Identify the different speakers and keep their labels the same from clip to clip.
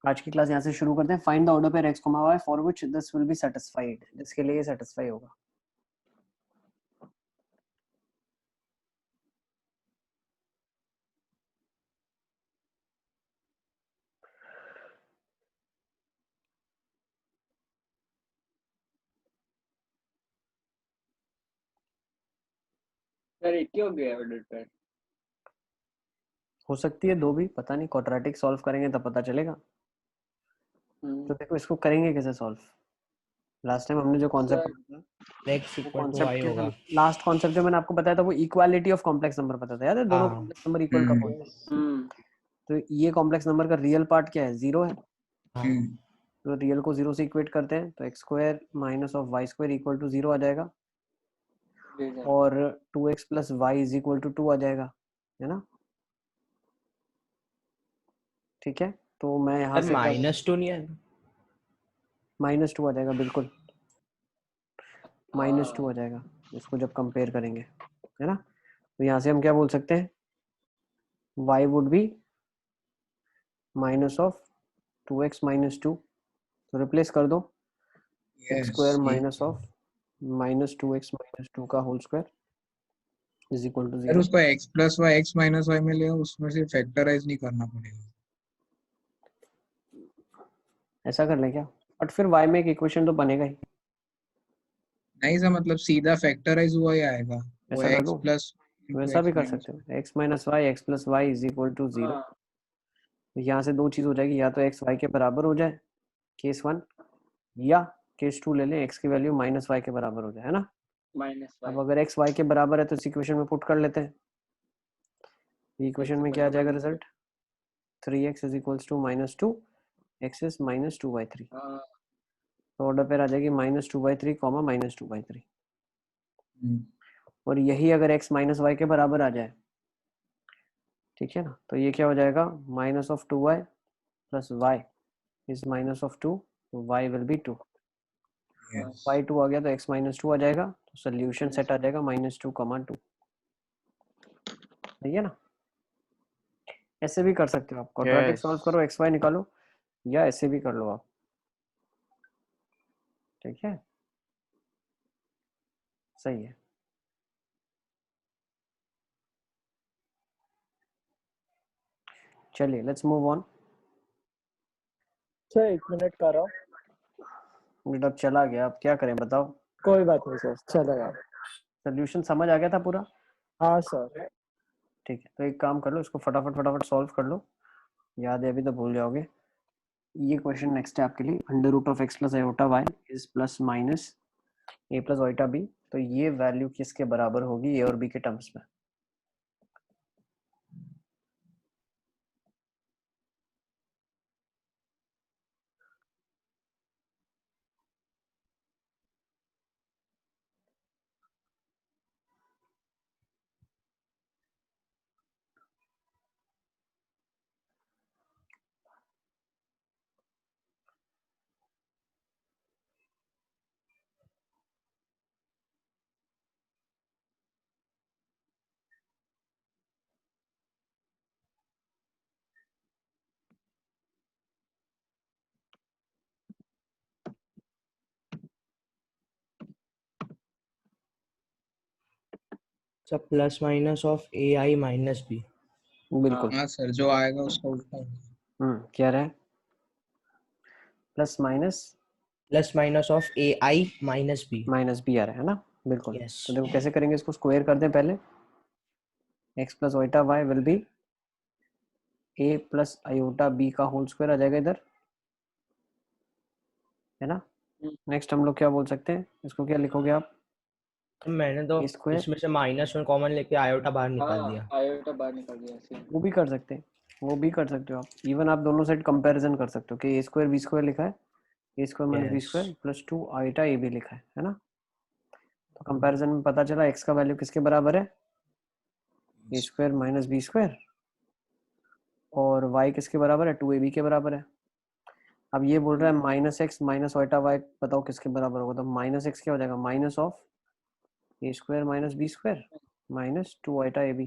Speaker 1: आज की क्लास यहाँ से शुरू करते हैं। Find the order pair x, y for which this will be satisfied, जिसके लिए सेटिस्फाई होगा।
Speaker 2: सर एक ही हो गया ऑर्डर पेयर।
Speaker 1: हो सकती है दो भी, पता नहीं। क्वाड्रेटिक सॉल्व करेंगे तब पता चलेगा। तो देखो इसको करेंगे कैसे सॉल्व। लास्ट टाइम हमने जो कॉन्सेप्ट पढ़ा था
Speaker 3: x
Speaker 1: वो
Speaker 3: इक्वल टू
Speaker 1: कॉन्सेप्ट
Speaker 3: y
Speaker 1: क्या था?
Speaker 3: होगा।
Speaker 1: लास्ट कॉन्सेप्ट जो मैंने आपको बताया था वो इक्वालिटी ऑफ कॉम्प्लेक्स नंबर पता था, याद है? दोनों
Speaker 3: हाँ।
Speaker 1: कॉम्प्लेक्स नंबर इक्वल कब होते हैं? तो ये कॉम्प्लेक्स नंबर का रियल पार्ट क्या है? जीरो है। तो रियल को जीरो से इक्वेट करते हैं तो x square minus of y square equal to zero आ जाएगा, और 2x plus y is equal to 2 आ जाएगा, है ना? ठीक है, तो मैं यहाँ से
Speaker 3: -2 नहीं है?
Speaker 1: -2 आ जाएगा, बिल्कुल -2 आ जाएगा इसको जब कंपेयर करेंगे, है ना? तो यहाँ से हम क्या बोल सकते हैं? y would be minus of 2x minus 2, तो रिप्लेस कर दो x square minus of minus 2x minus 2 का whole square is equal to
Speaker 4: फिर
Speaker 1: 0।
Speaker 4: उसको x plus y x minus y में ले आओ, उसमें से फैक्टराइज नहीं करना पड़ेगा।
Speaker 1: ऐसा कर लें क्या? बट फिर y में एक इक्वेशन तो बनेगा ही।
Speaker 4: नहीं सर, मतलब सीधा फैक्टराइज हुआ ही आएगा वो
Speaker 1: ऐसा कर
Speaker 4: x
Speaker 1: दो,
Speaker 4: प्लस
Speaker 1: वैसा भी कर सकते हो। x minus y x plus y is equal to 0। यहाँ से दो चीज हो जाएगी, या तो x y के बराबर हो जाए केस 1, या केस 2 ले लें x की वैल्यू माइनस वाई के बराबर हो जाए, है ना? अब अगर x y के बराबर है तो इस इक्वेशन में पुट कर लेते हैं। इक्वेशन में क्या आ जाएगा result? 3x is equals to -2, x is -2/3। तो ऑर्डर पेयर आ जाएगी -2/3 कॉमा -2/3। और यही अगर x माइनस वाई के बराबर आ जाए, ठीक है ना, तो ये क्या हो जाएगा? Minus of 2y plus y is minus of 2, y will be 2। y 2 आ गया तो x माइनस 2 आ जाएगा, तो सोल्यूशन सेट आ जाएगा -2, 2। सही है ना? ऐसे भी कर सकते हो आप, क्वाड्रेटिक सॉल्व करो, एक्स वाई निकालो, या ऐसे भी कर लो आप। ठीक है, सही है। चलिए let's move on.
Speaker 2: Sir 1 minute कर रहा हूँ।
Speaker 1: अब चला गया, अब क्या करें बताओ?
Speaker 2: कोई बात नहीं सर, चलेगा।
Speaker 1: सोल्यूशन समझ आ गया था पूरा?
Speaker 2: हाँ सर।
Speaker 1: ठीक है, तो एक काम कर लो, इसको फटाफट फटाफट सॉल्व कर लो। याद है अभी तो भूल जाओगे। ये क्वेश्चन नेक्स्ट है आपके लिए। Under root of x plus iota y is plus minus a plus iota b. तो ये वैल्यू किसके बराबर होगी ए और बी के टर्म्स में?
Speaker 3: सब plus minus of a i minus b.
Speaker 1: बिल्कुल।
Speaker 4: हाँ सर, जो आएगा उसका उल्टा।
Speaker 1: क्या रहा है? Plus minus
Speaker 3: of a i minus b
Speaker 1: आ रहा है ना? बिल्कुल।
Speaker 3: Yes.
Speaker 1: तो देखो कैसे करेंगे इसको, स्क्वायर कर दें पहले। X plus iota y will be a plus iota b का होल स्क्वायर आ जाएगा इधर, है ना? नेक्स्ट हम लोग क्या बोल सकते हैं इसको, क्या लिखोगे आप?
Speaker 3: मैंने तो
Speaker 1: स्क्वायर,
Speaker 3: इसमें से -1 कॉमन लेके आयोटा बाहर निकाल दिया।
Speaker 2: आयोटा बाहर निकल गया।
Speaker 1: वो भी कर सकते हैं, वो भी कर सकते हो आप। इवन आप दोनों साइड कंपैरिजन कर सकते हो कि ए स्क्वायर बी स्क्वायर लिखा है, a square minus b
Speaker 3: Yes.
Speaker 1: Square plus 2 iota a b लिखा है ना? तो कंपैरिजन में पता चला एक्स का वैल्यू किसके बराबर है? A square minus b square, और वाई किसके बराबर है? 2ab के बराबर है। अब ये बोल रहा है minus x minus iota y, बताओ किसके बराबर होगा? तो माइनस एक्स क्या हो जाएगा? Minus of a square minus b square minus 2 iota a b.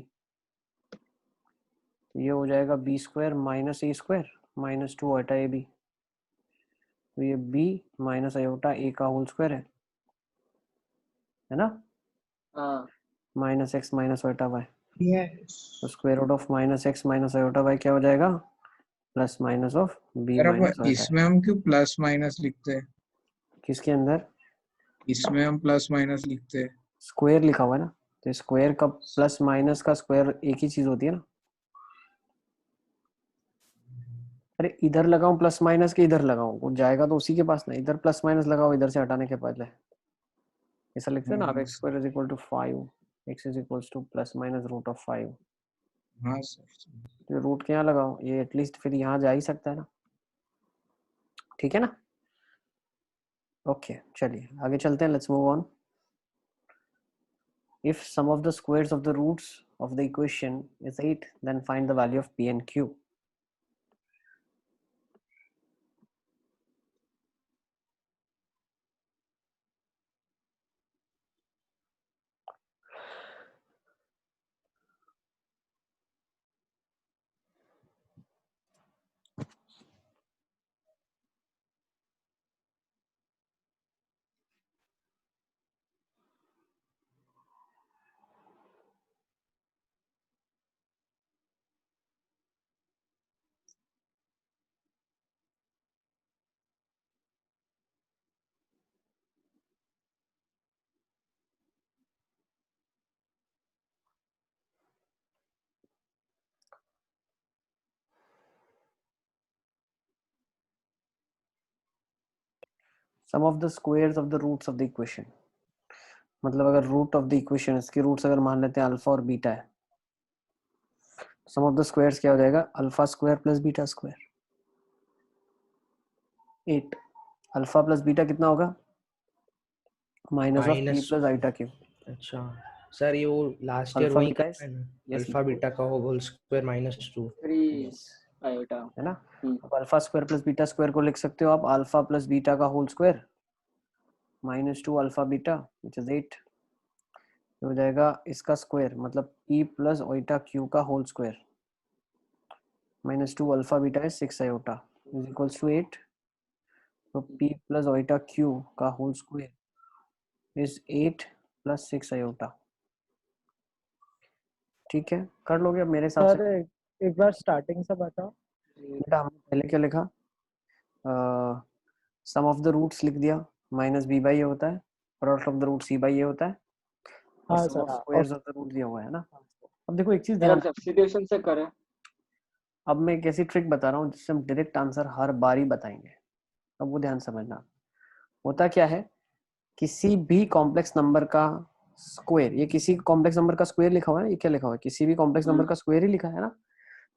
Speaker 1: ये हो जाएगा b square minus a square minus 2 iota a b, तो ये b माइनस आयोटा a का होल स्क्वायर है ना,
Speaker 2: हाँ
Speaker 1: minus x minus iota y,
Speaker 4: yes
Speaker 1: तो square root of minus x minus iota y क्या हो जाएगा, प्लस माइनस ऑफ b
Speaker 4: यार अब
Speaker 1: माइनस आयोटा।
Speaker 4: इसमें हम क्यों प्लस माइनस लिखते हैं?
Speaker 1: किसके अंदर?
Speaker 4: इसमें हम प्लस माइनस लिखते हैं।
Speaker 1: स्क्वायर लिखा हुआ है ना, तो स्क्वायर का प्लस माइनस का स्क्वायर एक ही चीज होती है ना। अरे इधर लगाऊं प्लस माइनस के इधर लगाऊं, वो जाएगा तो उसी के पास ना, इधर प्लस माइनस लगाओ इधर से हटाने के पहले, ऐसा लिखते हैं ना आप, x square is equal to 5, x is equal to plus minus root of 5,
Speaker 4: हाँ सर।
Speaker 1: तो रूट के यहाँ लगाओ, ये एटलीस्ट फिर यहाँ जा ही सकता है ना, ठीक है ना। ओके चलिए आगे चलते हैं, let's move on. If sum of the squares of the roots of the equation is 8, then find the value of p and q. Sum of the squares of the roots of the equation, मतलब अगर root of the equation, इसके roots अगर मान लेते हैं alpha और beta है, सम of the squares क्या हो जाएगा, alpha square plus beta square, 8, alpha plus beta कितना होगा, minus of p
Speaker 3: minus,
Speaker 1: plus iota cube,
Speaker 3: अच्छा सर ये वो लास्ट ईयर
Speaker 1: अल्फा
Speaker 3: वही
Speaker 1: बीटा
Speaker 3: कर
Speaker 1: इज,
Speaker 3: है ना,
Speaker 1: यस
Speaker 3: अल्फा बीटा का होल स्क्वायर -2।
Speaker 2: 3
Speaker 1: yes
Speaker 2: iota.
Speaker 1: है ना, अब alpha square plus beta square को लिख सकते हो आप अल्फा प्लस बीटा का whole square -2 alpha beta which is 8, हो जाएगा इसका स्क्वायर मतलब p प्लस ओइटा q का होल स्क्वायर -2 अल्फा बीटा है 6 आयोटा इज इक्वल्स टू 8, तो p प्लस ओइटा q का whole square is 8 plus 6 iota, ठीक है कर लोगे अब मेरे हिसाब से।
Speaker 2: सर एक बार स्टार्टिंग से बताओ।
Speaker 1: बेटा हमने पहले क्या लिखा, सम ऑफ द रूट्स लिख दिया, माइनस b बाई ये होता है, product of the root c by ये होता है, और
Speaker 2: हाँ
Speaker 1: सम
Speaker 2: सर
Speaker 1: ऑफ
Speaker 2: हाँ
Speaker 1: स्क्वायर्स ऑफ द रूट दिया हुआ है ना। अब देखो एक चीज
Speaker 2: सर,
Speaker 1: ध्यान,
Speaker 2: अब सब्स्टिट्यूशन से करें।
Speaker 1: अब मैं एक ऐसी ट्रिक बता रहा हूँ जिससे हम डायरेक्ट आंसर हर बार ही बताएंगे, अब वो ध्यान समझना। होता क्या है, किसी भी कॉम्प्लेक्स नंबर का स्क्वायर, ये किसी कॉम्प्लेक्स नंबर का स्क्वायर लिखा हुआ है, ये क्या लिखा हुआ है, किसी भी कॉम्प्लेक्स नंबर का स्क्वायर ही लिखा है ना,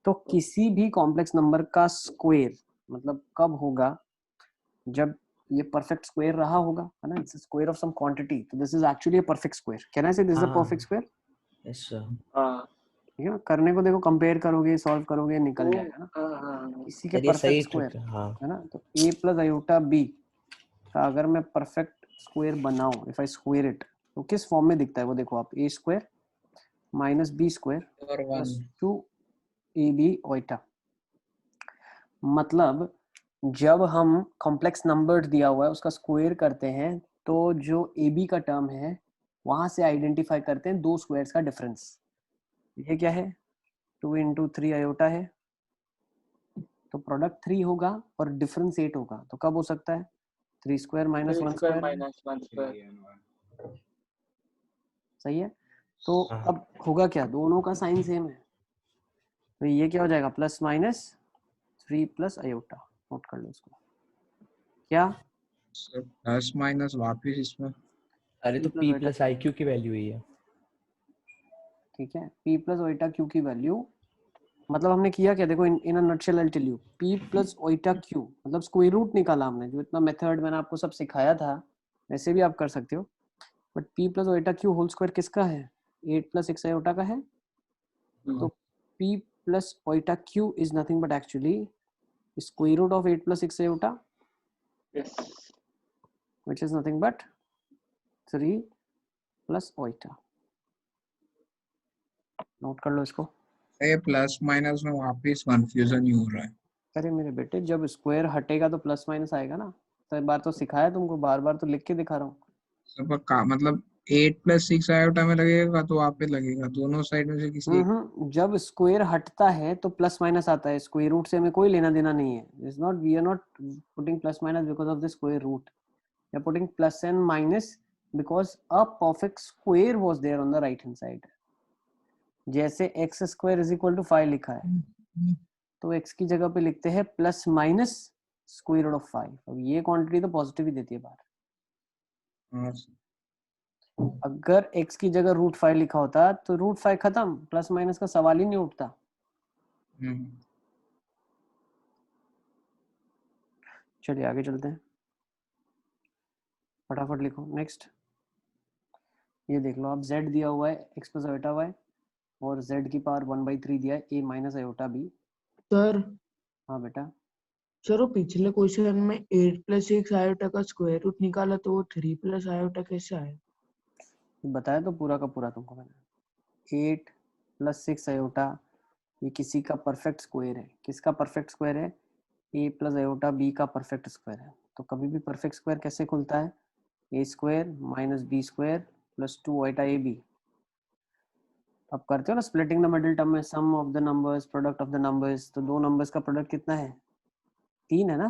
Speaker 1: तो किसी भी कॉम्प्लेक्स नंबर का स्क्वायर मतलब कब होगा, जब ये परफेक्ट स्क्वायर रहा होगा, है ना, it's square of some quantity, तो this is actually a perfect square, can I say this is a perfect square,
Speaker 3: yes sir.
Speaker 2: हाँ
Speaker 1: ठीक है ना, करने को देखो कंपेयर करोगे सॉल्व करोगे निकल जाएगा ना,
Speaker 2: हाँ हाँ
Speaker 1: किसी के
Speaker 3: सर ये
Speaker 1: परफेक्ट
Speaker 3: सही ट्रिक
Speaker 1: स्क्वायर
Speaker 3: है, हाँ।
Speaker 1: है ना, तो a प्लस आयोटा b का अगर मैं परफेक्ट स्क्वायर बनाऊं, इफ आई स्क्वायर इट, तो किस फॉर्म में दिखता है वो देखो आप, a square minus b square
Speaker 4: और वन
Speaker 1: प्लस 2ab ओइटा, मतलब जब हम कॉम्प्लेक्स नंबर दिया हुआ है उसका स्क्वायर करते हैं, तो जो ab का टर्म है वहां से आइडेंटिफाई करते हैं दो स्क्वायर्स का डिफरेंस, ये क्या है 2 इंटू 3 आयोटा है, तो प्रोडक्ट 3 होगा और डिफरेंस 8 होगा, तो कब हो सकता है 3 square minus 1
Speaker 2: square
Speaker 1: square,
Speaker 2: minus 1 square.
Speaker 1: सही है। तो
Speaker 3: हाँ।
Speaker 1: अब होगा क्या, दोनों का साइन सेम है, तो ये क्या हो जाएगा plus minus 3 plus iota, note कर लो इसको, क्या
Speaker 4: प्लस माइनस वापिस इसमें।
Speaker 3: अरे तो
Speaker 1: p
Speaker 3: p
Speaker 1: plus
Speaker 3: plus i q की वैल्यू ही है।
Speaker 1: ठीक है, p प्लस ओइटा q की वैल्यू, मतलब हमने किया क्या देखो, in a nutshell I tell you, p plus iota q मतलब स्क्वायर रूट निकाला हमने, जो इतना मेथड मैंने आपको सब सिखाया था वैसे भी आप कर सकते हो, but p plus iota q whole square किसका है, 8 प्लस 6 आयोटा का है, तो p plus iota q is nothing but actually square root of 8 plus 6 iota
Speaker 2: yes
Speaker 1: which is nothing but 3 plus iota, note कर लो इसको।
Speaker 4: ये प्लस माइनस में वापिस कंफ्यूजन ही हो रहा है।
Speaker 1: अरे मेरे बेटे, जब स्क्वायर हटेगा तो प्लस माइनस आएगा ना। तो एक बार तो सिखाया तुमको, बार बार तो लिख के दिखा रहा हूँ।
Speaker 4: सब का मतलब 8 + 6 आयोटा में लगेगा तो वहाँ पे लगेगा, दोनों साइड में से किसी एक।
Speaker 1: जब स्क्वायर हटता है तो प्लस माइनस आता है। स्क्वायर रूट से हमें कोई लेना देना नहीं है। Is not, we are not putting plus minus because of the square root, we are putting plus and minus because a perfect square was there on the right hand side. जैसे x square is equal to 5 लिखा है, तो x की जगह पे लिखते हैं plus minus square root of 5। अब ये क्वांटिटी तो पॉजिटिव ही देती है बाहर।
Speaker 4: हाँ,
Speaker 1: अगर x की जगह √5 लिखा होता तो √5 खत्म, प्लस माइनस का सवाल ही नहीं उठता। चलिए आगे चलते हैं, फटाफट लिखो नेक्स्ट। ये देख लो आप, z दिया हुआ है x प्लस आयोटा y, और z की पावर 1/3 दिया है a minus iota b।
Speaker 5: Sir
Speaker 1: हाँ बेटा,
Speaker 5: सर वो पिछले क्वेश्चन में 8 + 6 आयोटा का स्क्वायर रूट निकाला तो वो 3 + आयोटा कैसे आया?
Speaker 1: ये बताया तो पूरा का पूरा तुमको मैंने। 8 + 6 आयोटा, ये किसी का परफेक्ट स्क्वायर है। किसका परफेक्ट स्क्वायर है? a प्लस आयोटा b का परफेक्ट स्क्वायर है। तो कभी भी परफेक्ट स्क्वायर कैसे खुलता है? a square minus b square plus 2 iota ab। अब करते हो ना स्प्लिटिंग द मिडिल टर्म में, sum of the numbers, product of the numbers. तो दो नंबर्स का प्रोडक्ट कितना है? 3 है ना।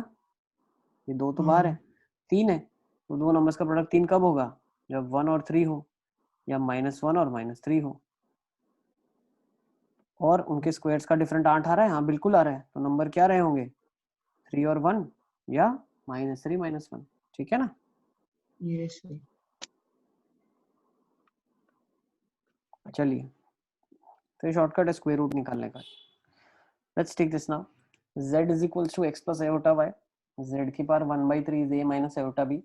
Speaker 1: ये 2 तो बाहर है, 3 है। तो दो नंबर्स का प्रोडक्ट 3 कब होगा? जब 1 और 3 हो, या -1 और -3 हो। और उनके स्क्वायर्स का डिफरेंट 8 आ रहा है। हाँ बिल्कुल आ रहा है। तो नंबर क्या रहे होंगे? 3 और 1 या -3 -1। ठीक है ना।
Speaker 5: Yes sir.
Speaker 1: चलिए, तो ये शॉर्टकट है स्क्वायर रूट निकालने का। Let's take this now, z is equals to x plus iota y, z की power 1/3 is a minus iota b।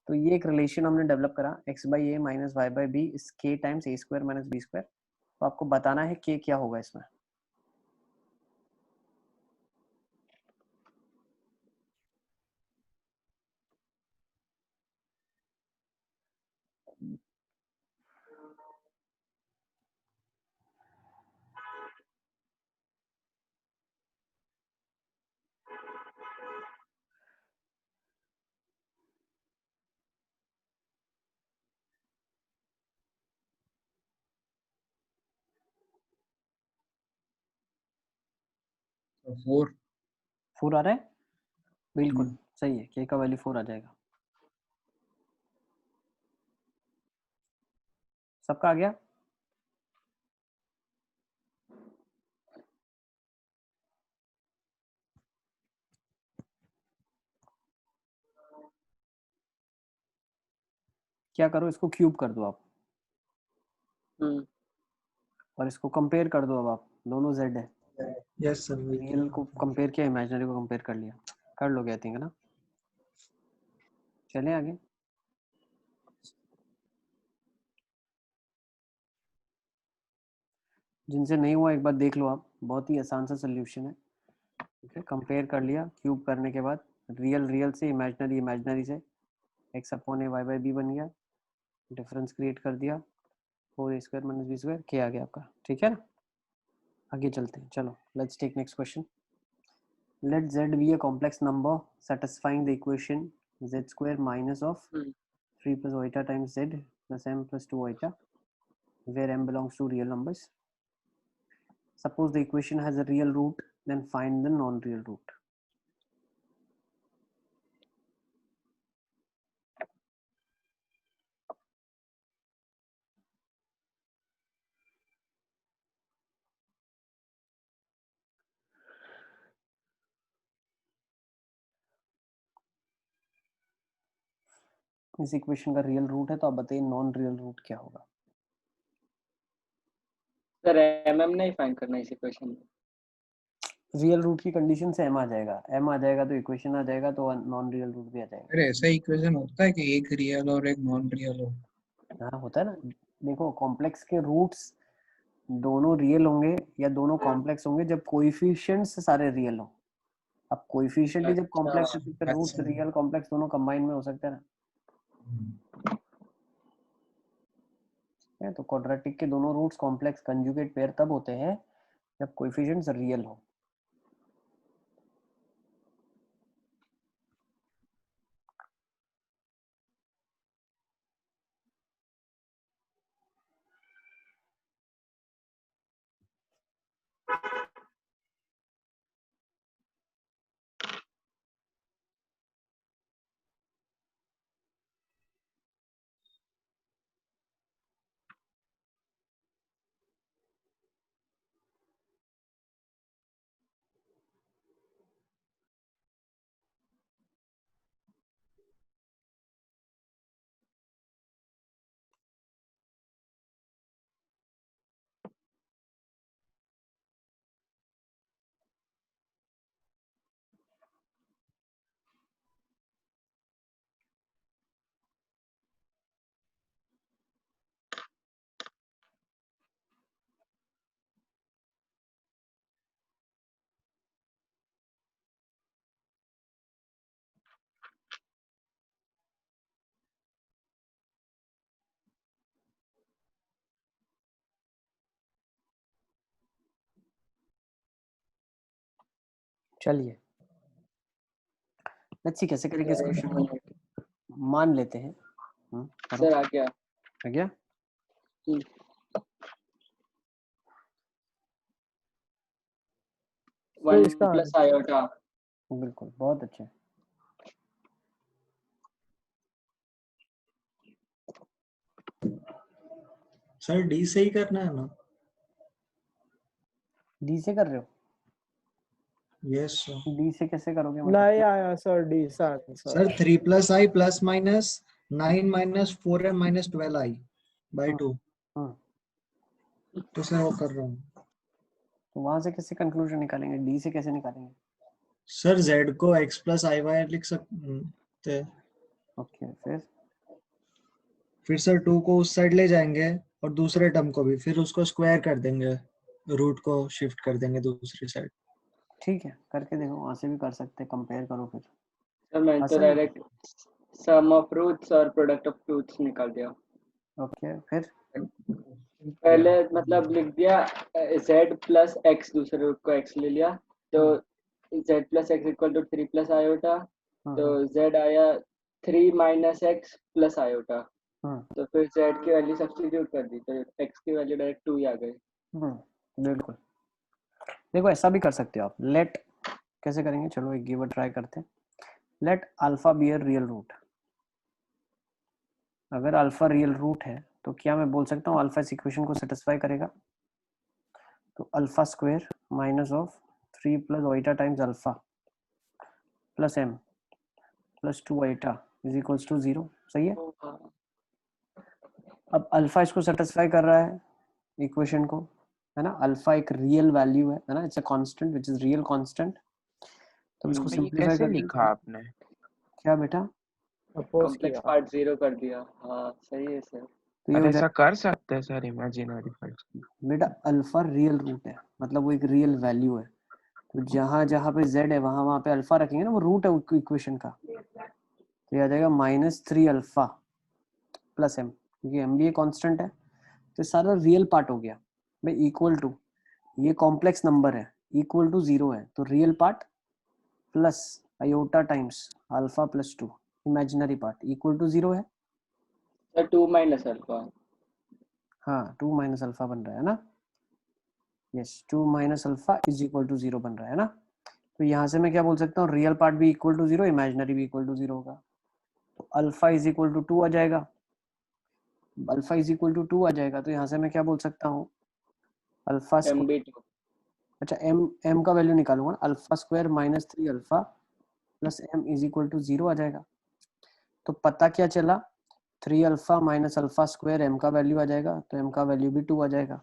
Speaker 1: तो ये एक रिलेशन हमने डेवलप करा, x by a minus y by b is k times a square minus b square. तो आपको बताना है k क्या होगा इसमें।
Speaker 4: तो 4।
Speaker 1: 4 आ रहा है, बिल्कुल सही है। k का वैल्यू 4 आ जाएगा। सबका आ गया? क्या करो, इसको क्यूब कर दो आप, और इसको कंपेयर कर दो। अब आप दोनों z है,
Speaker 5: यस सर।
Speaker 1: रियल को कंपेयर किया, इमेजिनरी को कंपेयर कर लिया। कर लोगे आई थिंक ना। चलें आगे। जिनसे नहीं हुआ एक बार देख लो आप, बहुत ही आसान सा सोल्यूशन है। ठीक है, कंपेयर कर लिया क्यूब करने के बाद, रियल रियल से, इमेजिनरी इमेजिनरी से, x upon a y by b बन गया, डिफरेंस क्रिएट कर दिया, 4 a square minus b square, के आ गया आपका। ठीक है ना। आगे चलते हैं, चलो लेट्स टेक नेक्स्ट क्वेश्चन। लेट z be a complex number satisfying the equation z square minus of 3 plus eta times z plus m plus 2 eta, where m belongs to real numbers. Suppose the equation has a real root, then find the non-real root. इस equation का real root है, तो आप बताइए non real root क्या होगा।
Speaker 2: Sir MM नहीं find करना इस इक्वेशन में।
Speaker 1: रियल रूट की कंडीशन से m आ जाएगा, m आ जाएगा तो इक्वेशन आ जाएगा, तो नॉन रियल रूट भी आ जाएगा।
Speaker 4: अरे ऐसा इक्वेशन होता है कि एक रियल और एक नॉन रियल हो?
Speaker 1: हाँ होता है ना। देखो कॉम्प्लेक्स के रूट्स दोनों रियल होंगे या दोनों कॉम्प्लेक्स होंगे जब कोएफिशिएंट्स सारे रियल हो। अब कोएफिशिएंट ही जब कॉम्प्लेक्स है तो फिर रूट्स रियल कॉम्प्लेक्स दोनों कंबाइन में हो सकते हैं ना। तो क्वाड्रेटिक के दोनों रूट्स कॉम्प्लेक्स कंजुगेट पेयर तब होते हैं जब कोएफिशिएंट्स रियल हो। चलिए लेट्स सी कैसे करेंगे इस क्वेश्चन को। मान लेते हैं करो।
Speaker 2: सर आ गया।
Speaker 1: आ गया।
Speaker 2: वन
Speaker 5: इसका
Speaker 2: प्लस आयोटा।
Speaker 1: बिल्कुल बहुत अच्छे।
Speaker 6: सर डी से ही करना है ना?
Speaker 1: डी से कर रहे हो?
Speaker 6: Yes sir.
Speaker 1: डी से कैसे करोगे
Speaker 5: नहीं आया सर डी सा answer.
Speaker 6: Sir 3 plus I plus minus 9 minus 4m minus 12i by 2। तो सर वो कर रहा हूँ।
Speaker 1: तो वहां से कैसे कंक्लूजन निकालेंगे? डी से कैसे निकालेंगे?
Speaker 6: सर z को x प्लस आई वाई लिख सकते हैं।
Speaker 1: ओके
Speaker 6: फिर सर 2 को उस साइड ले जाएंगे और दूसरे टर्म को भी, फिर उसको स्क्वायर कर देंगे, रूट को शिफ्ट कर देंगे दूसरी साइड।
Speaker 1: ठीक है करके देखो, वहां से भी कर सकते हैं, कंपेयर करो फिर।
Speaker 2: सर मैं तो
Speaker 1: आसान है।
Speaker 2: डायरेक्ट सम ऑफ रूट्स और प्रोडक्ट ऑफ रूट्स निकाल दिया।
Speaker 1: ओके फिर
Speaker 2: पहले मतलब लिख दिया z प्लस एक्स, दूसरे रूट को x ले लिया तो z plus x equal to 3 plus iota. तो z आया 3 माइनस एक्स प्लस आयोटा। तो फिर z की वैल्यू सब्स्टिट्यूट कर दी तो x की वैल्यू डायरेक्ट 2 ही आ गई।
Speaker 1: बिल्कुल। देखो ऐसा भी कर सकते हो आप। लेट कैसे करेंगे, चलो एक गिव अ ट्राई करते हैं। Let alpha be a real root. अगर अल्फा रियल रूट है तो क्या मैं बोल सकता हूँ अल्फा इस इक्वेशन को सेटिस्फाई करेगा? तो alpha square minus of 3 plus iota times alpha plus m plus 2 iota is equals to 0। सही है। अब अल्फा इसको सेटिस्फाई कर रहा है इक्वेशन को, है ना। अल्फा एक रियल वैल्यू है ना, it's a constant which is real constant. तो इसको
Speaker 7: ये
Speaker 1: सिंपलीफाई
Speaker 7: कैसे
Speaker 1: करके
Speaker 7: लिखा आपने?
Speaker 1: क्या बेटा
Speaker 2: कॉम्प्लेक्स पार्ट 0 कर दिया। हाँ सही है सर।
Speaker 1: तो ये
Speaker 7: अरे
Speaker 1: हो
Speaker 7: ऐसा
Speaker 1: जाएगा
Speaker 7: कर सकते हैं सर इमेजिनरी फैक्ट्स?
Speaker 1: बेटा अल्फा रियल रूट है, मतलब वो एक रियल वैल्यू है। तो जहां जहां पे z है वहां वहां पे अल्फा रखेंगे ना, वो रूट है इक्वेशन का। तो ये आ जाएगा -3 अल्फा प्लस m, क्योंकि m भी एक कांस्टेंट है। तो सारा रियल पार्ट हो गया भाई, इक्वल टू ये कॉम्प्लेक्स नंबर है इक्वल टू 0 है, तो real part plus iota times alpha plus 2 imaginary part equal to 0 है।
Speaker 2: Sir 2 minus alpha.
Speaker 1: हाँ 2 माइनस अल्फा बन रहा है ना। Yes 2 minus alpha is equal to 0 बन रहा है ना। तो यहाँ से मैं क्या बोल सकता हूँ, रियल पार्ट भी इक्वल टू 0, इमेजिनरी भी इक्वल टू 0 होगा। तो अल्फा इज इक्वल टू 2 आ जाएगा, अल्फा इज इक्वल टू 2 आ जाएगा। तो यहाँ से मैं क्या बोल सकता हूँ, अल्फा स्क्वायर,
Speaker 2: MB2।
Speaker 1: अच्छा m का वैल्यू निकालूंगा, alpha square minus 3 alpha plus m is equal to 0 आ जाएगा। तो पता क्या चला, 3 alpha minus alpha square m का वैल्यू आ जाएगा, तो m का वैल्यू भी 2 आ जाएगा।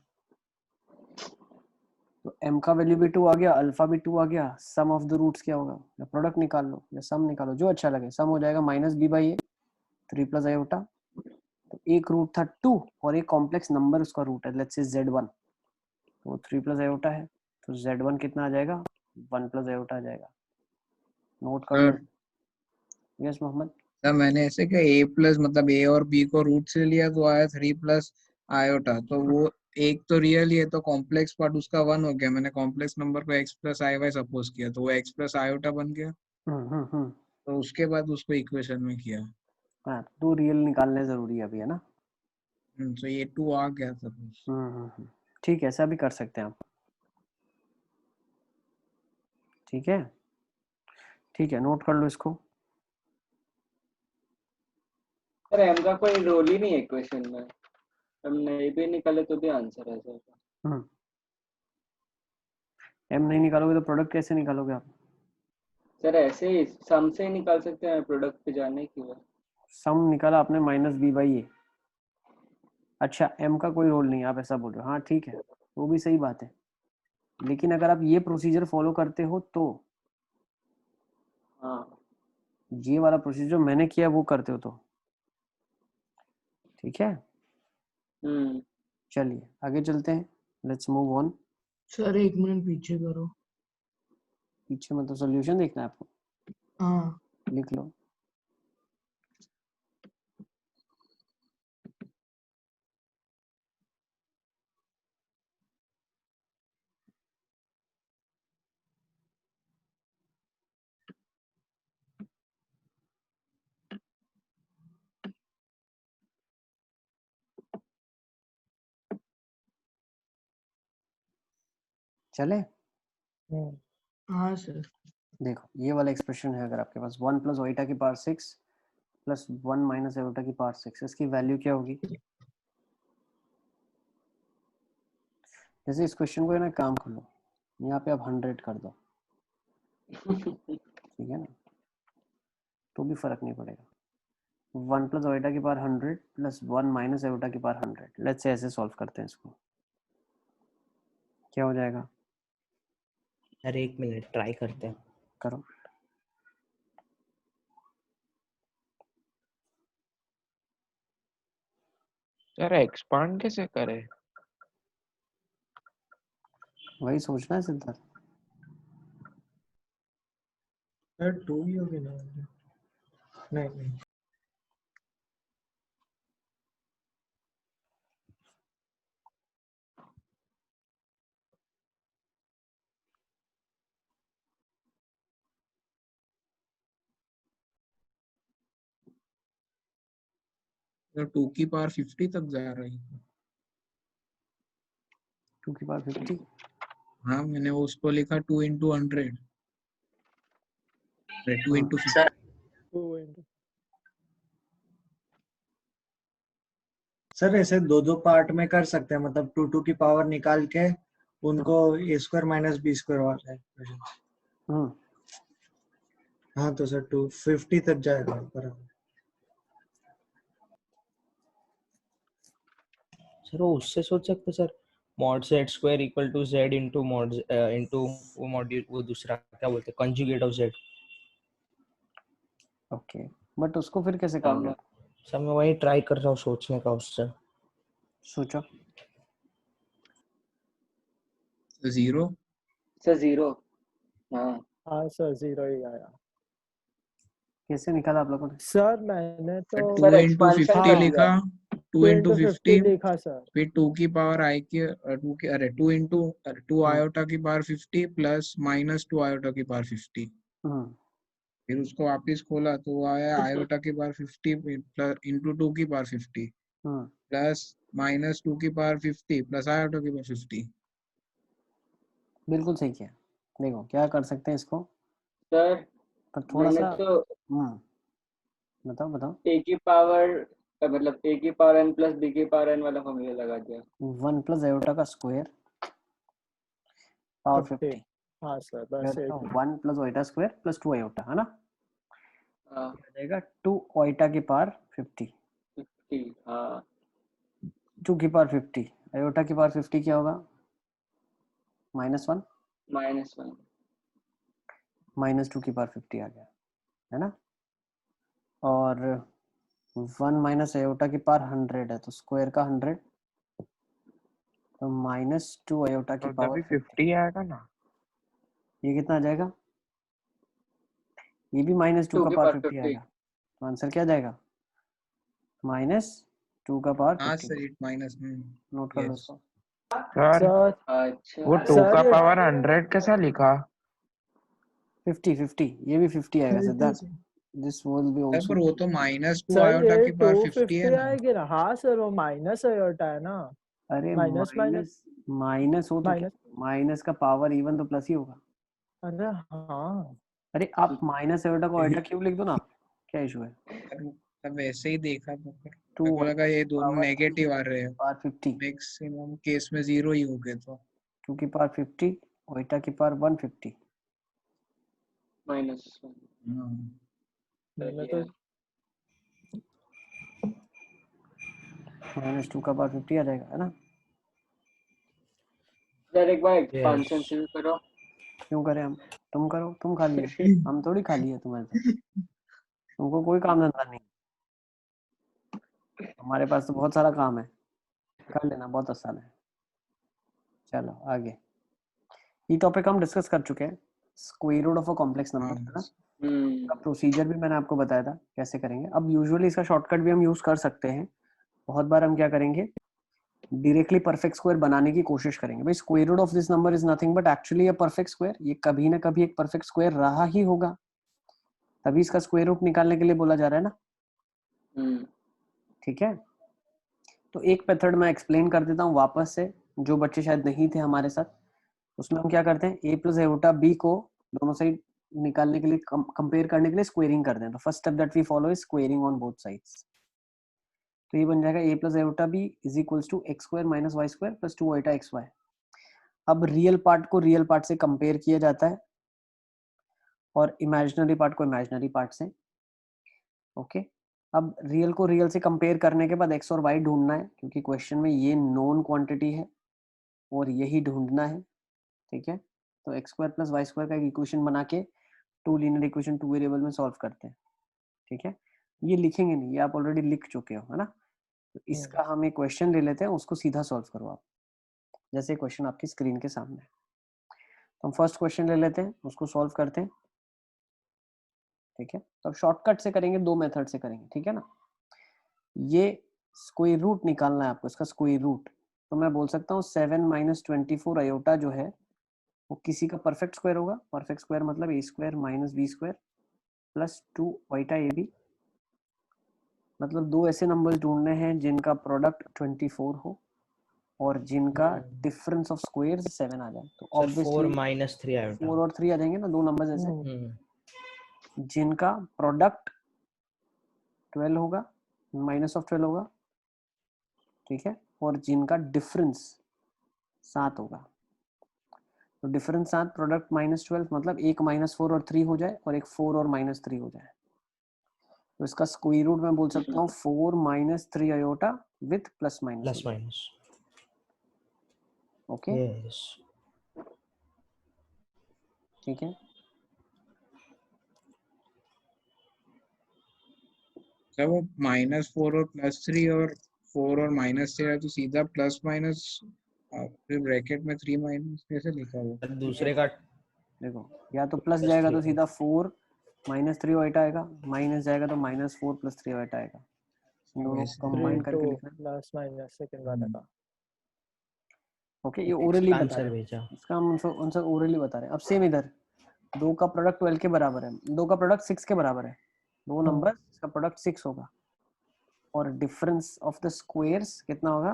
Speaker 1: तो m का वैल्यू भी 2 आ गया, अल्फा भी 2 आ गया। सम ऑफ द रूट्स क्या होगा, या प्रोडक्ट निकाल लो या सम निकालो, जो अच्छा लगे। सम हो जाएगा minus b by A 3 plus iota. तो एक रूट था 2 और एक कॉम्प्लेक्स नंबर उसका रूट है, लेट्स से z1, तो 3 प्लस आयोटा है। तो z1 कितना आ जाएगा, 1 प्लस आयोटा आ जाएगा। नोट कर लो। यस मोहम्मद।
Speaker 4: सर मैंने ऐसे कि a प्लस मतलब a और b को रूट से लिया तो आया 3 प्लस आयोटा। तो वो एक तो रियल ही है, तो कॉम्प्लेक्स पार्ट उसका 1 हो गया। मैंने कॉम्प्लेक्स नंबर को x प्लस आई वाई सपोज किया, तो वो x प्लस आयोटा बन गया। तो उसके बाद उसको इक्वेशन में किया।
Speaker 1: हाँ तो रियल निकालने जरूरी है अभी, है ना।
Speaker 4: तो ये 2 आ गया सपोज।
Speaker 1: ठीक है, ऐसा भी कर सकते हैं आप। ठीक है ठीक है, नोट कर लो इसको।
Speaker 2: सर m का कोई रोल ही नहीं है इक्वेशन में, हमने ये भी निकाले तो भी आंसर है सर।
Speaker 1: m नहीं निकालोगे तो प्रोडक्ट कैसे निकालोगे आप?
Speaker 2: सर ऐसे ही सम से ही निकाल सकते हैं, प्रोडक्ट पे जाने की बात।
Speaker 1: सम निकाला आपने माइनस b बाई ए। अच्छा m का कोई रोल नहीं, आप ऐसा बोल रहे हो। हाँ ठीक है, वो भी सही बात है। लेकिन अगर आप ये प्रोसीजर फॉलो करते हो तो,
Speaker 2: हाँ
Speaker 1: ये वाला प्रोसीजर मैंने किया वो करते हो तो ठीक है। चलिए आगे चलते हैं, let's move on.
Speaker 5: Sir 1 minute पीछे करो।
Speaker 1: पीछे मतलब सॉल्यूशन देखना है आपको?
Speaker 5: हाँ
Speaker 1: लिख लो। चले?
Speaker 5: हाँ सर।
Speaker 1: देखो ये वाला एक्सप्रेशन है अगर आपके पास 1 प्लस ओइटा की पावर 6 प्लस 1 माइनस आयोटा की पावर 6, इसकी वैल्यू क्या होगी? जैसे इस क्वेश्चन को है ना, काम कर लो, यहाँ पे आप 100 कर दो, ठीक है ना, तो भी फर्क नहीं पड़ेगा। 1 प्लस ओइटा की पावर 100 प्लस 1 माइनस आयोटा की पावर 100, लेट्स से ऐसे सॉल्व करते हैं इसको, क्या हो जाएगा?
Speaker 3: अरे 1 मिनट ट्राई करते हैं।
Speaker 1: करो।
Speaker 7: सर एक्सपांड कैसे करे?
Speaker 1: वही सोचना है सिद्धार्थ।
Speaker 6: सर 2 ही होगी ना? नहीं
Speaker 4: तो 2 की पावर 50 तक जा रही है।
Speaker 1: 2 की पावर 50?
Speaker 4: हाँ मैंने वो उसको लिखा 2 into 100, 2 into 50।
Speaker 6: सर ऐसे दो पार्ट में कर सकते हैं, मतलब 2 की पावर निकाल के उनको a square minus b square वाला है। हाँ तो सर 250 तक जाएगा बराबर।
Speaker 3: सर वो उससे सोच सकते sir, mod z square equal to z into mod into वो मॉड्यूल, वो दूसरा क्या बोलते हैं, conjugate of z।
Speaker 1: Okay, but उसको फिर कैसे करोगे?
Speaker 3: सर मैं वही ट्राई कर रहा हूँ सोचने का उससे।
Speaker 1: सोचो।
Speaker 4: 0
Speaker 2: सर 0। हाँ
Speaker 8: हाँ सर 0 ही आया
Speaker 1: कैसे निकाला आप लोगों ने?
Speaker 8: सर। मैंने तो
Speaker 4: 2
Speaker 2: सर
Speaker 4: into
Speaker 2: एक्सपांशन
Speaker 4: 50
Speaker 2: कर
Speaker 4: लिखा,
Speaker 2: दिया।
Speaker 4: 2 into 50
Speaker 8: लिखा सर।
Speaker 4: फिर 2 की पावर आई की 2 की, अरे 2 into 2 आयोटा की पावर 50 प्लस माइनस 2 आयोटा की पावर 50। फिर उसको वापिस खोला तो वो आया आयोटा की पावर 50 प्लस इंटू 2 की पावर 50 प्लस माइनस 2 की पावर 50 प्लस आयोटा की पावर 50।
Speaker 1: बिल्कुल सही किया। देखो क्या कर सकते हैं इसको,
Speaker 2: सर
Speaker 1: पर थोड़ा
Speaker 2: मैंने
Speaker 1: सा
Speaker 2: तो
Speaker 1: बताओ।
Speaker 2: a की पावर मतलब a की पावर n प्लस b की पावर n वाला फॉर्मूला लगा दिया।
Speaker 1: 1 प्लस आयोटा का स्क्वायर पावर 50।
Speaker 8: हाँ सर बस
Speaker 1: 1 plus iota square plus 2 iota, है ना?
Speaker 2: हाँ
Speaker 1: आ जाएगा 2 आयोटा की पावर 50।
Speaker 2: 50 हाँ
Speaker 1: 2 की पावर 50, आयोटा की पावर 50 क्या होगा? -1
Speaker 2: -1
Speaker 1: -2 की पावर 50 आ गया, है ना? और 1 माइनस आयोटा की पावर 100 है तो स्क्वायर का 100, तो -2 आयोटा की
Speaker 7: तो
Speaker 1: पावर
Speaker 7: तभी 50 आएगा ना।
Speaker 1: ये कितना आ जाएगा? ये भी -2
Speaker 2: 2
Speaker 1: का
Speaker 2: की
Speaker 1: पावर
Speaker 2: पावर
Speaker 1: 50
Speaker 2: 50।
Speaker 1: आएगा, तो आंसर क्या जाएगा? -2 का पावर
Speaker 4: हाँ
Speaker 1: 50।
Speaker 4: सर इट माइनस
Speaker 1: नोट कर लो इसको।
Speaker 7: सर
Speaker 2: अच्छा
Speaker 7: वो 2 का पावर 100 कैसा लिखा?
Speaker 1: 50 ये भी 50 आएगा Siddharth. This will be
Speaker 4: sir
Speaker 1: also
Speaker 4: पर वो तो -2
Speaker 8: सर
Speaker 4: आयोटा
Speaker 8: ये
Speaker 4: की पावर 50 है
Speaker 8: 250
Speaker 4: ना।
Speaker 8: आएगी ना। हाँ सर वो माइनस आयोटा है ना।
Speaker 1: अरे
Speaker 8: माइनस
Speaker 1: माइनस हो तो माइनस का पावर इवन तो प्लस ही होगा।
Speaker 8: अरे हाँ
Speaker 1: अरे आप माइनस आयोटा को आयोटा क्यूब लिख दो ना, क्या इशू है?
Speaker 4: तब वैसे ही देखा तो
Speaker 1: टू
Speaker 4: मेरे को लगा ये दोनों
Speaker 1: पावर
Speaker 4: नेगेटिव आ रहे हैं,
Speaker 1: पावर 50,
Speaker 4: मैक्सिमम केस में 0 ही हो गए तो
Speaker 1: 2 की पावर 50 आयोटा की पावर 150।
Speaker 2: -1
Speaker 8: मैंने तो
Speaker 1: -2 का पावर 50 आ जाएगा, है ना?
Speaker 2: सर एक बार एक्सपांशन शुरू करो।
Speaker 1: क्यों करें हम? तुम करो, तुम खाली हो, हम थोड़ी खाली है तुम्हारे साथ। तुमको कोई काम धंधा नहीं, हमारे पास तो बहुत सारा काम है, कर लेना, बहुत आसान है। चलो आगे, ये टॉपिक हम डिस्कस कर चुके हैं, square root of a complex number, है ना? प्रोसीजर भी मैंने आपको बताया था कैसे करेंगे। अब यूजुअली इसका शॉर्टकट भी हम यूज कर सकते हैं। बहुत बार हम क्या करेंगे, डायरेक्टली परफेक्ट स्क्वायर बनाने की कोशिश करेंगे। भाई square root of this number is nothing but actually a perfect square, ये कभी ना कभी एक परफेक्ट स्क्वायर रहा ही होगा, तभी इसका स्क्वायर रूट निकालने के लिए बोला जा रहा है ना। ठीक है, तो एक मेथड मैं एक्सप्लेन कर देता हूँ वापस से, जो बच्चे शायद नहीं थे हमारे साथ। उसमें हम क्या करते हैं, a प्लस आयोटा b को दोनों साइड निकालने के लिए, कंपेयर करने के लिए स्क्वेयरिंग करते हैं। तो first step that we follow is squaring on both sides. तो ये बन जाएगा a plus iota b is equals to x square minus y square plus 2 iota x y. अब रियल पार्ट को रियल पार्ट से कंपेयर किया जाता है और इमेजिनरी पार्ट को इमेजिनरी पार्ट से। ओके, अब रियल को रियल से कंपेयर करने के बाद एक्स और वाई ढूंढना है, क्योंकि क्वेश्चन में ये नोन क्वांटिटी है और यही ढूंढना है। ठीक है, तो x square plus y square का एक इक्वेशन बना के two linear equation two variable में सॉल्व करते हैं। ठीक है, ये लिखेंगे नहीं, ये आप ऑलरेडी लिख चुके हो, है ना। तो इसका हम एक क्वेश्चन ले लेते हैं, उसको सीधा सॉल्व करो आप, जैसे क्वेश्चन आपकी स्क्रीन के सामने। तो हम फर्स्ट क्वेश्चन ले लेते हैं, उसको सॉल्व करते हैं। ठीक है, तो अब शॉर्टकट से करेंगे, दो मेथड से करेंगे। ठीक है ना, ये स्क्वायर रूट निकालना है आपको, इसका स्क्वायर रूट। तो मैं बोल सकता हूँ 7 माइनस 24 आयोटा जो है वो किसी का परफेक्ट स्क्वायर होगा। परफेक्ट स्क्वायर मतलब a square minus b square plus 2 iota a b. मतलब दो ऐसे नंबर्स ढूंढने हैं जिनका प्रोडक्ट 24 हो और जिनका डिफरेंस ऑफ स्क्वायर्स 7 आ जाए। तो
Speaker 3: सर 4
Speaker 1: ऑब्वियसली
Speaker 3: माइनस 3 आयोटा
Speaker 1: 4 और 3 आ जाएंगे ना, दो नंबर्स ऐसे जिनका प्रोडक्ट 12 होगा, माइनस ऑफ 12 होगा। ठीक है, और जिनका डिफरेंस 7 होगा। तो डिफरेंस 7, प्रोडक्ट माइनस 12, मतलब एक माइनस 4 और 3 हो जाए और एक 4 और माइनस 3 हो जाए। तो इसका स्क्वायर रूट मैं बोल सकता हूँ 4 minus 3 iota with plus minus. Okay, ठीक है।
Speaker 4: सर वो -4 और +3 और 4 और -3 है, तो सीधा प्लस माइनस फिर ब्रैकेट में 3 माइनस कैसे लिखा हुआ?
Speaker 3: दूसरे का
Speaker 1: देखो, या तो प्लस जाएगा तो सीधा 4 माइनस 3 आयोटा आएगा, माइनस जाएगा तो -4 प्लस 3 आयोटा आएगा। दोनों कंबाइन करके लिखना है,
Speaker 8: प्लस माइनस सेकंड वाले का।
Speaker 1: ओके, ये ओरली बता
Speaker 3: आंसर
Speaker 1: रहे हैं,
Speaker 3: भेजा।
Speaker 1: इसका हम आंसर ओरली बता रहे हैं। अब सेम इधर 2 का प्रोडक्ट 12 के बराबर है, 2 का प्रोडक्ट 6 के बराबर है। दो नंबर इसका प्रोडक्ट 6 होगा और डिफरेंस ऑफ द स्क्वायर्स कितना होगा,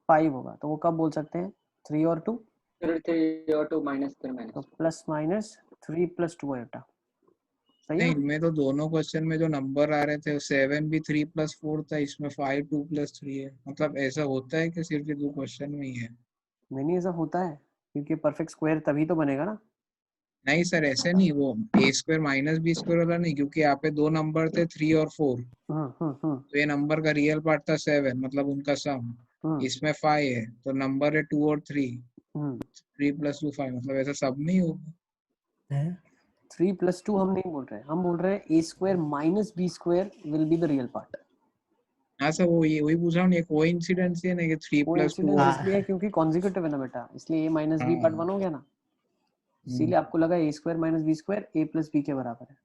Speaker 1: 5 होगा। तो वो कब बोल सकते हैं, 3 और 2,
Speaker 2: 3 और 2 माइनस 3
Speaker 1: तो
Speaker 2: minus
Speaker 1: plus minus 3 plus 2 iota. सही है
Speaker 4: नहीं,
Speaker 1: ना?
Speaker 4: इनमें तो दोनों क्वेश्चन में जो नंबर आ रहे थे 7 भी 3 + 4 था, इसमें 5 2 + 3 है। मतलब ऐसा होता है कि सिर्फ ये दो क्वेश्चन में ही है?
Speaker 1: नहीं, ऐसा होता है, क्योंकि परफेक्ट स्क्वायर तभी तो बनेगा ना।
Speaker 4: नहीं सर, ऐसे नहीं, वो a² माइनस b² वाला नहीं, क्योंकि यहाँ पे दो नंबर थे 3 और 4। तो ये नंबर का रियल पार्ट था 7, मतलब उनका सम। इसमें 5 है तो नंबर है 2 और 3। 3 + 2 5, मतलब ऐसा सब में ही होगा।
Speaker 1: 3 + 2 हम नहीं बोल रहे हैं, हम बोल रहे हैं a² minus b² will be the real part.
Speaker 4: हाँ सर, वो ये वही पूछ रहा हूँ, ये कोइंसिडेंस है ना कि 3 + 2
Speaker 1: कोइंसिडेंस इसलिए है क्योंकि कॉन्जिक्यूटिव है ना बेटा, इसलिए a माइनस b पार्ट 1 हो गया ना, इसीलिए आपको लगा a² minus b² a plus b के बराबर है।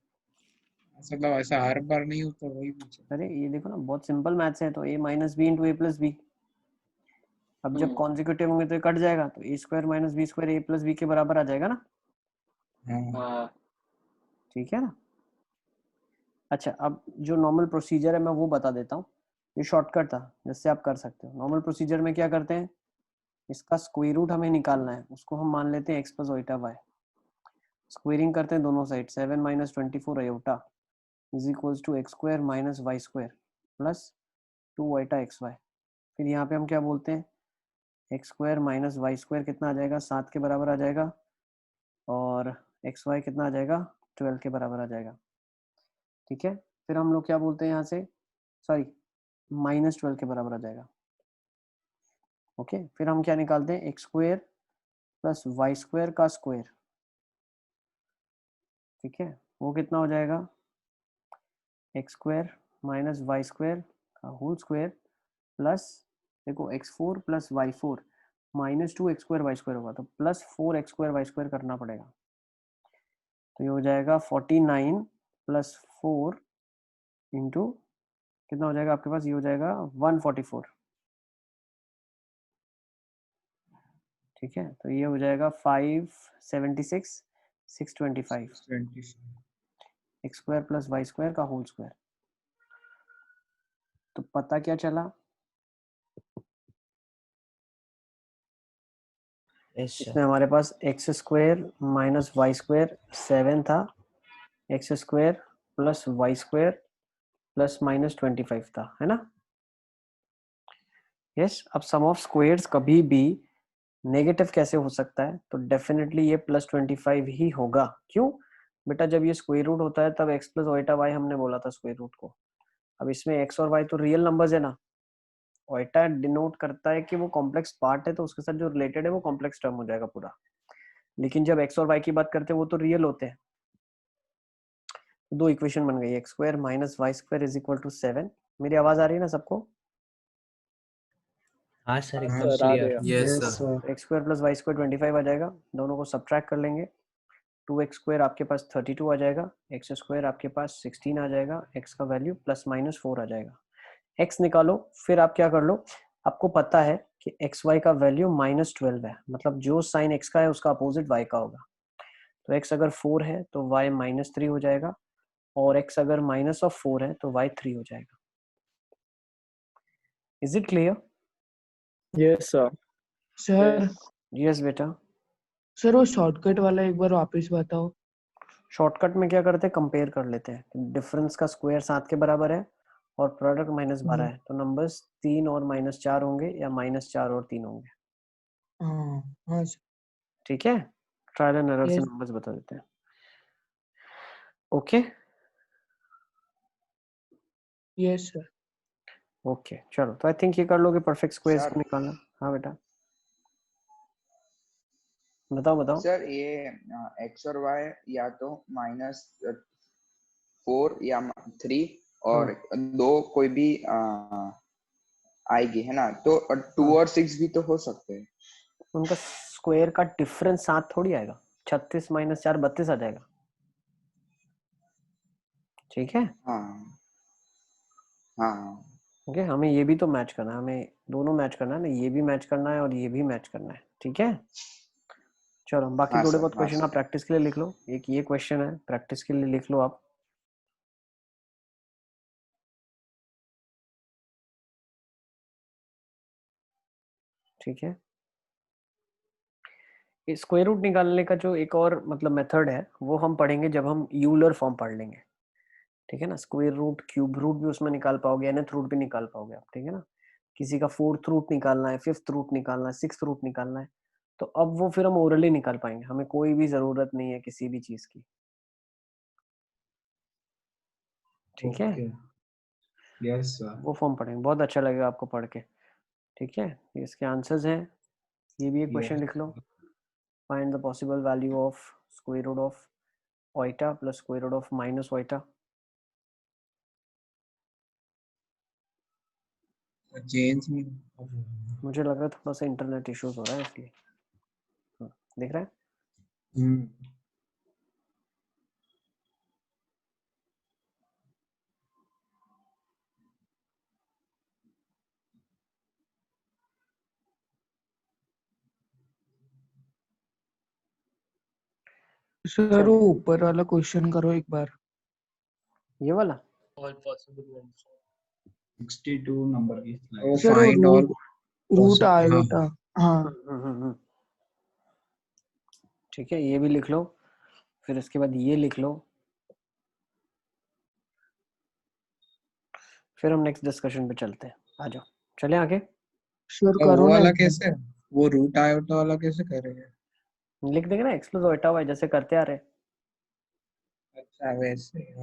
Speaker 4: मतलब ऐसा हर बार नहीं होता, वही पूछा।
Speaker 1: अरे ये देखो ना, बहुत सिंपल मैथ्स है। तो a minus b into a plus b, अब जब कॉन्जिक्यूटिव होंगे तो ये कट जाएगा, तो a² minus b² a plus b के बराबर आ जाएगा ना।
Speaker 2: हाँ
Speaker 1: ठीक है ना। अच्छा, अब जो नॉर्मल प्रोसीजर है मैं वो बता देता हूँ, ये शॉर्टकट था जिससे आप कर सकते हो। नॉर्मल प्रोसीजर में क्या करते हैं, इसका स्क्वायर रूट हमें निकालना है, उसको हम मान लेते हैं x + आयोटा y। स्क्वेयरिंग करते हैं दोनों side, 7 minus 24 iota is equals to x² minus y² plus 2 iota xy। फिर यहाँ पे हम क्या बोलते हैं, x² माइनस y² कितना आ जाएगा, 7 के बराबर आ जाएगा, और xy कितना आ जाएगा, 12 के बराबर आ जाएगा। ठीक है, फिर हम लोग क्या बोलते हैं यहाँ से, सॉरी -12 के बराबर आ जाएगा। ओके, फिर हम क्या निकालते हैं, x² प्लस y² का स्क्वायर। ठीक है, वो कितना हो जाएगा, x² माइनस y² का होल स्क्वायर प्लस, देखो x4 plus y4 -2 x² y² होगा, तो प्लस 4 x² y² करना पड़ेगा। तो ये हो जाएगा 49 प्लस 4 इंटू कितना हो जाएगा आपके पास, ये हो जाएगा 144। ठीक है, तो ये हो जाएगा 576 625 x² प्लस y² का होल स्क्वायर। तो पता क्या चला,
Speaker 3: यस
Speaker 1: इसमें हमारे पास x square minus y square 7 था, x square plus y square plus minus 25 था, है ना। यस, अब सम ऑफ स्क्वायर्स कभी भी नेगेटिव कैसे हो सकता है, तो डेफिनेटली ये प्लस 25 ही होगा। क्यों बेटा, जब ये स्क्वायर रूट होता है तब एक्स प्लस ओइटा वाई हमने बोला था स्क्वायर रूट को। अब इसमें एक्स और वाई तो रियल नंबर्स है ना, ओइटा डिनोट करता है कि वो कॉम्प्लेक्स पार्ट है, तो उसके साथ जो रिलेटेड है वो कॉम्प्लेक्स टर्म हो जाएगा पूरा। लेकिन जब एक्स और वाई की बात करते हैं वो तो रियल होते हैं। दो इक्वेशन बन गई, x square minus y square is equal to 7। मेरी आवाज आ रही है ना सबको?
Speaker 3: हाँ सर
Speaker 6: हाँ
Speaker 3: एकदम
Speaker 8: सर आ
Speaker 3: क्लियर।
Speaker 8: गया।
Speaker 6: Yes
Speaker 4: sir
Speaker 6: sir.
Speaker 1: X square plus y square 25 आ जाएगा, दोनों को सब्ट्रैक्ट कर लेंगे। 2x स्क्वायर आपके पास 32 आ जाएगा, एक्स स्क्वायर आपके पास 16 आ जाएगा, x का वैल्यू प्लस माइनस 4 आ जाएगा। x निकालो, फिर आप क्या कर लो, आपको पता है कि एक्स वाई का वैल्यू माइनस 12 है, मतलब जो साइन x का है उसका अपोजिट y का होगा। तो x अगर 4 है तो y माइनस 3 हो जाएगा, और x अगर माइनस ऑफ 4 है तो y 3 हो जाएगा। Is it clear?
Speaker 8: Yes sir.
Speaker 5: Sir
Speaker 1: yes बेटा।
Speaker 5: सर वो शॉर्टकट वाला एक बार वापस बताओ।
Speaker 1: शॉर्टकट में क्या करते हैं, कंपेयर कर लेते हैं। डिफरेंस का स्क्वायर 7 के बराबर है और प्रोडक्ट माइनस 12 है, तो नंबर्स 3 और माइनस 4 होंगे या माइनस 4 और 3 होंगे।
Speaker 5: हाँ हाँ सर।
Speaker 1: ठीक है, ट्रायल एंड एरर से
Speaker 5: यस
Speaker 1: नंबर्स बता देते हैं। Okay
Speaker 5: yes sir.
Speaker 1: ओके चलो, तो आई थिंक ये कर लोगे परफेक्ट स्क्वायर्स
Speaker 9: सर
Speaker 1: को निकालना। हाँ बेटा बताओ बताओ।
Speaker 9: सर ये एक्स और वाई या तो -4 या 3 और दो कोई भी आएगी है ना, तो 2 और 6 भी तो हो सकते हैं।
Speaker 1: उनका स्क्वायर का डिफरेंस 7 थोड़ी आएगा, 36 माइनस 4 32 आ जाएगा। ठीक है,
Speaker 9: हाँ हाँ
Speaker 1: ओके हमें ये भी तो मैच करना है, हमें दोनों मैच करना है ना, ये भी मैच करना है और ये भी मैच करना है। ठीक है चलो, बाकी
Speaker 9: हाँ
Speaker 1: थोड़े
Speaker 9: सर,
Speaker 1: बहुत
Speaker 9: हाँ
Speaker 1: क्वेश्चन आप
Speaker 9: सर।
Speaker 1: प्रैक्टिस के लिए लिख लो। एक ये क्वेश्चन है, प्रैक्टिस के लिए लिख लो आप। ठीक है, स्क्वायर रूट निकालने का जो एक और मतलब मेथड है वो हम पढ़ेंगे जब हम यूलर फॉर्म पढ़ लेंगे। ठीक है ना, स्क्वायर रूट क्यूब रूट भी उसमें निकाल पाओगे, nth रूट भी निकाल पाओगे आप। ठीक है ना, किसी का 4th रूट निकालना है, 5th रूट निकालना है, 6th रूट निकालना है, तो अब वो फिर हम ओरली निकाल पाएंगे, हमें कोई भी जरूरत नहीं है किसी भी चीज की। ठीक है,
Speaker 4: ओके यस सर।
Speaker 1: वो फॉर्म पढ़ेंगे, बहुत अच्छा लगेगा आपको पढ़ के। ठीक है, इसके आंसर्स हैं, ये भी एक क्वेश्चन लिख लो। Find the possible value of square root of iota plus square root of minus iota.
Speaker 4: Change
Speaker 1: मुझे लग रहा है थोड़ा सा इंटरनेट इश्यूज हो रहा है इसलिए। दिख रहा है?
Speaker 5: सर वो ऊपर वाला क्वेश्चन करो एक बार।
Speaker 1: ये वाला
Speaker 8: ऑल पॉसिबल वैल्यूज।
Speaker 4: 62 नंबर की
Speaker 5: सर
Speaker 4: स्लाइड।
Speaker 5: वो
Speaker 4: फाइंड ऑल
Speaker 5: रूट आयोटा। हाँ
Speaker 1: ठीक है, ये भी लिख लो, फिर इसके बाद ये लिख लो, फिर हम नेक्स्ट डिस्कशन पे चलते हैं। आ जाओ, चले आगे।
Speaker 5: सर
Speaker 4: वो
Speaker 5: करो ना
Speaker 4: वाला
Speaker 5: एक बार।
Speaker 4: कैसे, वो रूट आयोटा वाला कैसे करेंगे?
Speaker 1: लिख देंगे ना, एक्स प्लस ओइटा वाई जैसे करते आ रहे।
Speaker 4: अच्छा वैसे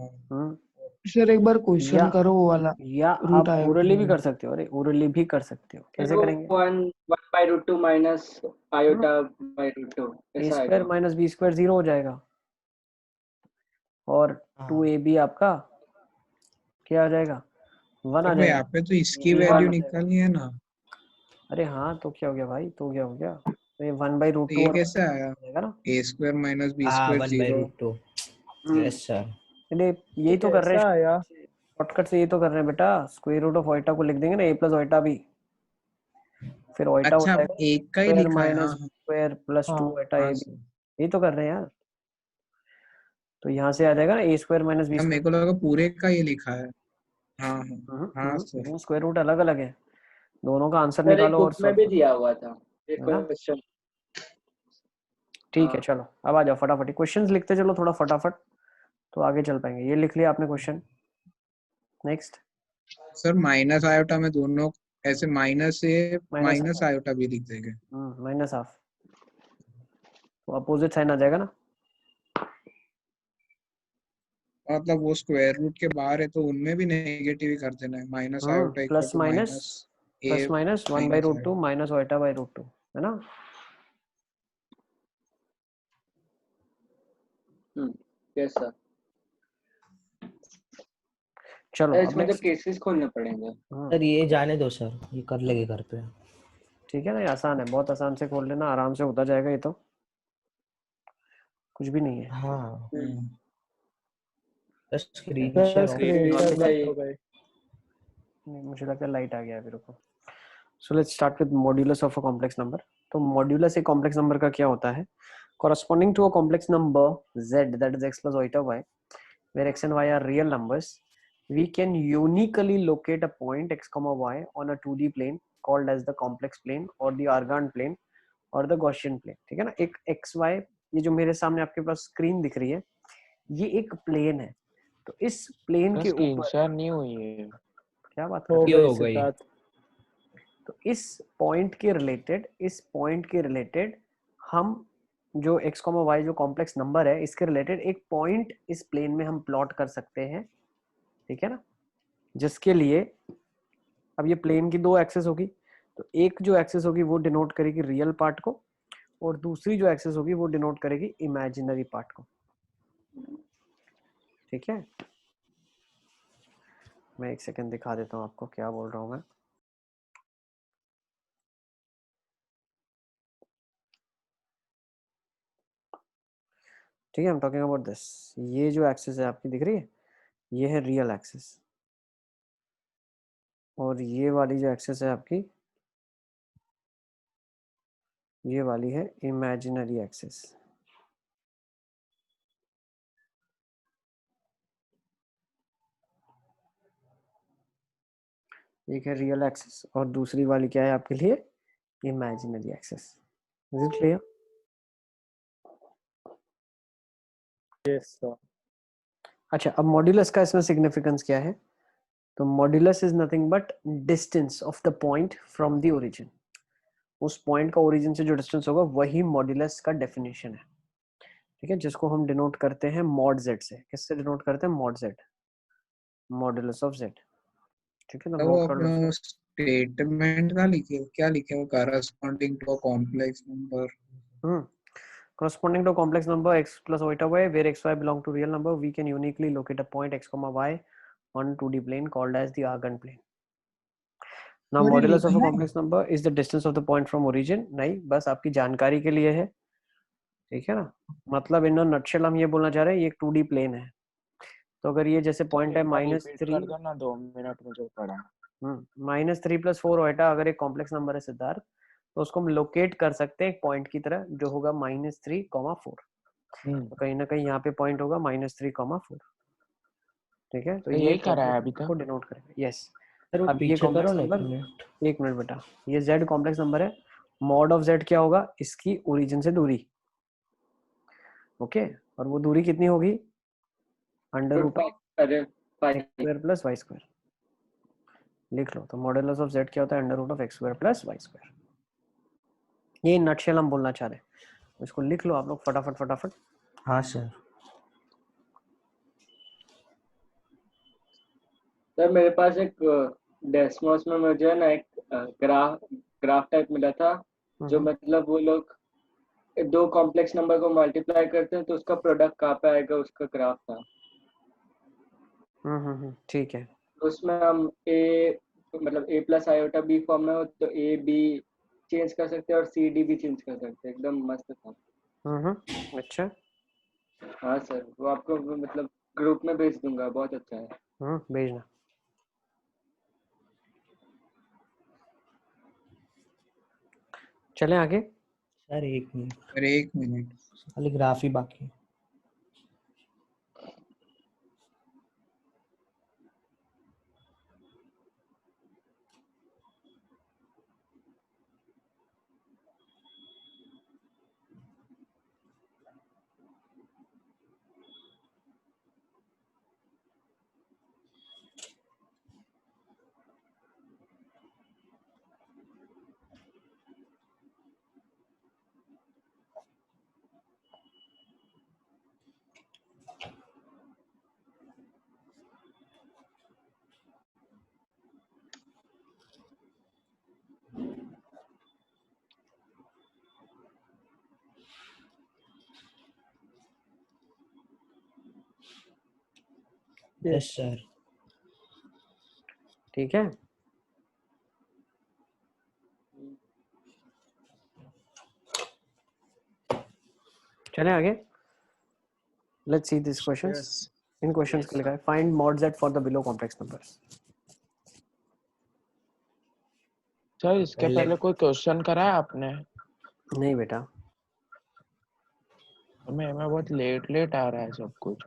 Speaker 5: सर एक बार
Speaker 1: या
Speaker 5: क्वेश्चन करो वो वाला
Speaker 1: या
Speaker 5: रूट
Speaker 1: आप
Speaker 5: आयोटा
Speaker 1: ओरली भी
Speaker 5: वाला।
Speaker 1: कर सकते हो, अरे ओरली भी कर सकते हो। कैसे करेंगे?
Speaker 2: 1/√2 माइनस आयोटा बाई रूट 2
Speaker 1: ए
Speaker 2: ऐसा
Speaker 1: स्क्वायर
Speaker 2: आएगा।
Speaker 1: माइनस बी स्क्वायर 0 हो जाएगा, और 2ab आपका क्या आ जाएगा, 1 आ
Speaker 4: तो
Speaker 1: जाएगा।
Speaker 4: यहाँ पे तो इसकी
Speaker 1: AB
Speaker 4: वैल्यू
Speaker 1: 1 आ जाएगा।
Speaker 4: निकालनी है ना,
Speaker 1: अरे हाँ, तो क्या हो गया भाई, तो क्या हो गया, तो ये 1/√2
Speaker 4: तो ये
Speaker 1: और
Speaker 4: कैसे आया?
Speaker 1: जाएगा ना।
Speaker 4: ए स्क्वायर माइनस बी
Speaker 3: हाँ
Speaker 4: स्क्वायर 0।1/√2।
Speaker 3: Yes sir.
Speaker 1: चलिए
Speaker 8: तो
Speaker 1: यही तो कर रहे
Speaker 8: कैसा
Speaker 1: हैं,
Speaker 8: आया?
Speaker 1: शॉर्टकट से यही तो कर रहे हैं बेटा। स्क्वायर रूट ऑफ ओइटा को लिख देंगे ना, ए प्लस ओइटा भी, फिर ओइटा हो
Speaker 4: अच्छा
Speaker 1: जाएगा
Speaker 4: एक का ही
Speaker 1: स्क्वायर
Speaker 4: लिखा है।
Speaker 1: माइनस
Speaker 4: हाँ
Speaker 1: स्क्वायर प्लस 2
Speaker 8: हाँ
Speaker 1: ओइटा
Speaker 4: हाँ
Speaker 1: ए बी।
Speaker 4: सर।
Speaker 1: यही तो कर रहे हैं यार, तो यहाँ से आ जाएगा ना ए स्क्वायर माइनस बी
Speaker 4: अब मेरे को
Speaker 1: स्क्वायर।
Speaker 4: लगा पूरे का ये लिखा है। हाँ हाँ हाँ सर।
Speaker 1: दोनों स्क्वायर रूट अलग अलग है, दोनों का आंसर
Speaker 2: सर एक
Speaker 1: निकालो और
Speaker 2: बुक में
Speaker 1: सॉल्व
Speaker 2: भी
Speaker 1: करो,
Speaker 2: दिया हुआ था एक
Speaker 1: है ना।
Speaker 2: क्वेश्चन।
Speaker 1: ठीक है
Speaker 2: हाँ।
Speaker 1: चलो अब आ जाओ फटाफट क्वेश्चंस लिखते चलो थोड़ा फटाफट, तो आगे चल पाएंगे। ये लिख लिया आपने question, next.
Speaker 4: Sir minus iota में दोनों ऐसे माइनस से
Speaker 1: माइनस
Speaker 4: माइनस आयोटा भी लिख देंगे।
Speaker 1: माइनस हाफ, तो अपोजिट साइन आ जाएगा ना।
Speaker 4: मतलब वो स्क्वायर रूट के बाहर है तो उनमें भी नेगेटिव ही कर देना है, minus iota equal
Speaker 1: plus
Speaker 4: two
Speaker 1: minus
Speaker 4: minus
Speaker 1: plus
Speaker 4: a
Speaker 1: minus 1 by root 2 minus iota by root 2, है ना।
Speaker 2: Yes sir.
Speaker 1: चलो अब
Speaker 2: इसमें तो
Speaker 1: नेक्स्ट।
Speaker 2: केसेस खोलने पड़ेंगे।
Speaker 3: सर ये जाने दो सर, ये कर लेंगे घर पे।
Speaker 1: ठीक है ना, ये आसान है, बहुत आसान से खोल लेना, आराम से होता जाएगा, ये तो कुछ भी नहीं है।
Speaker 3: हाँ
Speaker 2: हम्म।
Speaker 3: Screen
Speaker 8: sir
Speaker 3: share of
Speaker 8: screen
Speaker 2: Screen
Speaker 8: share
Speaker 2: on
Speaker 8: बंद
Speaker 2: the
Speaker 8: हो गए।
Speaker 1: नहीं, मुझे लगता है लाइट आ गया है मेरे को। So let's start with modulus of a complex number. तो मॉड्यूलस एक कॉम्प्लेक्स नंबर का क्या होता है? corresponding to a complex number z, that is x plus eta y, where x and y are real numbers, we can uniquely locate a point x comma y on a 2D plane called as the complex plane or the Argand plane or the Gaussian plane। ठीक है ना, एक x y, ये जो मेरे सामने आपके पास screen दिख रही है, ये एक प्लेन है। तो इस प्लेन के
Speaker 7: स्क्रीन
Speaker 1: ऊपर
Speaker 7: शेयर नहीं हुई है।
Speaker 1: क्या बात
Speaker 8: हो
Speaker 1: कर
Speaker 3: ये
Speaker 8: गई
Speaker 3: हो गई।
Speaker 8: सिद्धार्थ।
Speaker 1: तो इस पॉइंट के रिलेटेड हम जो x, y जो कॉम्प्लेक्स नंबर है, इसके रिलेटेड एक पॉइंट इस प्लेन में हम प्लॉट कर सकते हैं। ठीक है ना, जिसके लिए अब ये प्लेन की दो एक्सेस होगी, तो एक जो एक्सेस होगी वो डिनोट करेगी रियल पार्ट को, और दूसरी जो एक्सेस होगी वो डिनोट करेगी इमेजिनरी पार्ट को। ठीक है, मैं एक सेकंड दिखा देता हूँ आपको क्या बोल रहा हूँ मैं। ठीक है, I am talking about this. ये जो एक्सेस है आपकी दिख रही है, ये है रियल एक्सेस, और ये वाली जो एक्सेस है आपकी, ये वाली है इमेजिनरी एक्सेस। एक है रियल एक्सेस और दूसरी वाली क्या है आपके लिए? Imaginary axis. Is it clear?
Speaker 8: Yes sir.
Speaker 1: अच्छा, अब मॉड्यूलस का इसमें सिग्निफिकेंस क्या है? तो modulus is nothing but distance of the point from the origin. उस पॉइंट का ओरिजिन से जो डिस्टेंस होगा वही मॉड्यूलस का डेफिनेशन है। ठीक है, जिसको हम डिनोट करते हैं मॉड जेड से। किससे डिनोट करते हैं? Mod Z, modulus of Z. ठीक है, तो
Speaker 4: तो वो
Speaker 1: नोट कर लो
Speaker 4: अपना
Speaker 1: इसको।
Speaker 4: स्टेटमेंट का लिखे, क्या लिखे वो, corresponding to a complex number.
Speaker 1: Corresponding to a complex number x plus eta y, where x y belong to real number, we can uniquely locate a point x comma y on 2D plane called as the Argand plane. Now
Speaker 4: और ये
Speaker 1: modulus of
Speaker 4: लिखा
Speaker 1: a
Speaker 4: है
Speaker 1: complex number is the distance of the point from origin। नहीं, बस आपकी जानकारी के लिए है। ठीक है ना, मतलब इन नटशेल हम ये बोलना चाह रहे हैं, ये एक 2D प्लेन है। तो अगर ये जैसे पॉइंट है
Speaker 7: रिपीट कर दो ना, 2 मिनट मुझे पड़ा।
Speaker 1: -3 + 4 ओटा अगर एक कॉम्प्लेक्स नंबर है सिद्धार्थ, तो उसको हम लोकेट कर सकते हैं एक पॉइंट की तरह, जो होगा -3, 4। तो कहीं ना कहीं यहाँ पे पॉइंट होगा -3, 4। ठीक है, तो
Speaker 7: तो
Speaker 1: ये
Speaker 7: यही करा है
Speaker 1: कॉम्प्लेक्स
Speaker 7: अभी
Speaker 1: नंबर को
Speaker 7: तक।
Speaker 1: डिनोट करेगा। यस,
Speaker 3: सर वो
Speaker 1: अब ये
Speaker 3: पीछे करो
Speaker 1: कॉम्प्लेक्स
Speaker 3: ना एक
Speaker 1: नंबर,
Speaker 3: मिनट।
Speaker 1: 1 मिनट बेटा, ये z कॉम्प्लेक्स नंबर है। मॉड ऑफ z क्या होगा? इसकी ओरिजिन से दूरी। ओके, और वो दूरी कितनी होगी? √(x²
Speaker 2: अरे
Speaker 1: + y²। लिख लो, तो मॉडुलस ऑफ z क्या होता है? √(x² + y²। ये नटशेल हम बोलना चाह रहे हैं, इसको लिख लो आप लोग फटाफट फटाफट।
Speaker 3: हाँ सर।
Speaker 2: सर मेरे पास एक डेस्मोस में मुझे ना एक ग्राफ टाइप मिला था, जो मतलब वो लोग दो कॉम्प्लेक्स नंबर को मल्टीप्लाई करते हैं तो उसका प्रोडक्ट कहाँ पे आएगा, उसका ग्राफ था।
Speaker 1: ठीक है,
Speaker 2: उसमें हम ए मतलब a plus iota b form में हो तो ए बी चेंज कर सकते हैं और सी डी भी चेंज कर सकते हैं। एकदम मस्त था।
Speaker 1: अच्छा,
Speaker 2: हाँ सर, वो आपको मतलब ग्रुप में भेज दूंगा, बहुत अच्छा है।
Speaker 1: भेजना। चलें आगे।
Speaker 3: सर 1 मिनट,
Speaker 4: अरे 1 मिनट,
Speaker 3: खाली ग्राफ ही बाकी है। Yes sir.
Speaker 1: ठीक है, चलें आगे। Let's see this questions.
Speaker 6: Yes.
Speaker 1: In questions को लिखा है find mod z for the below complex numbers.
Speaker 7: Sir इसके पहले कोई क्वेश्चन करा है आपने?
Speaker 1: नहीं बेटा,
Speaker 7: मैं बहुत लेट आ रहा है सब कुछ।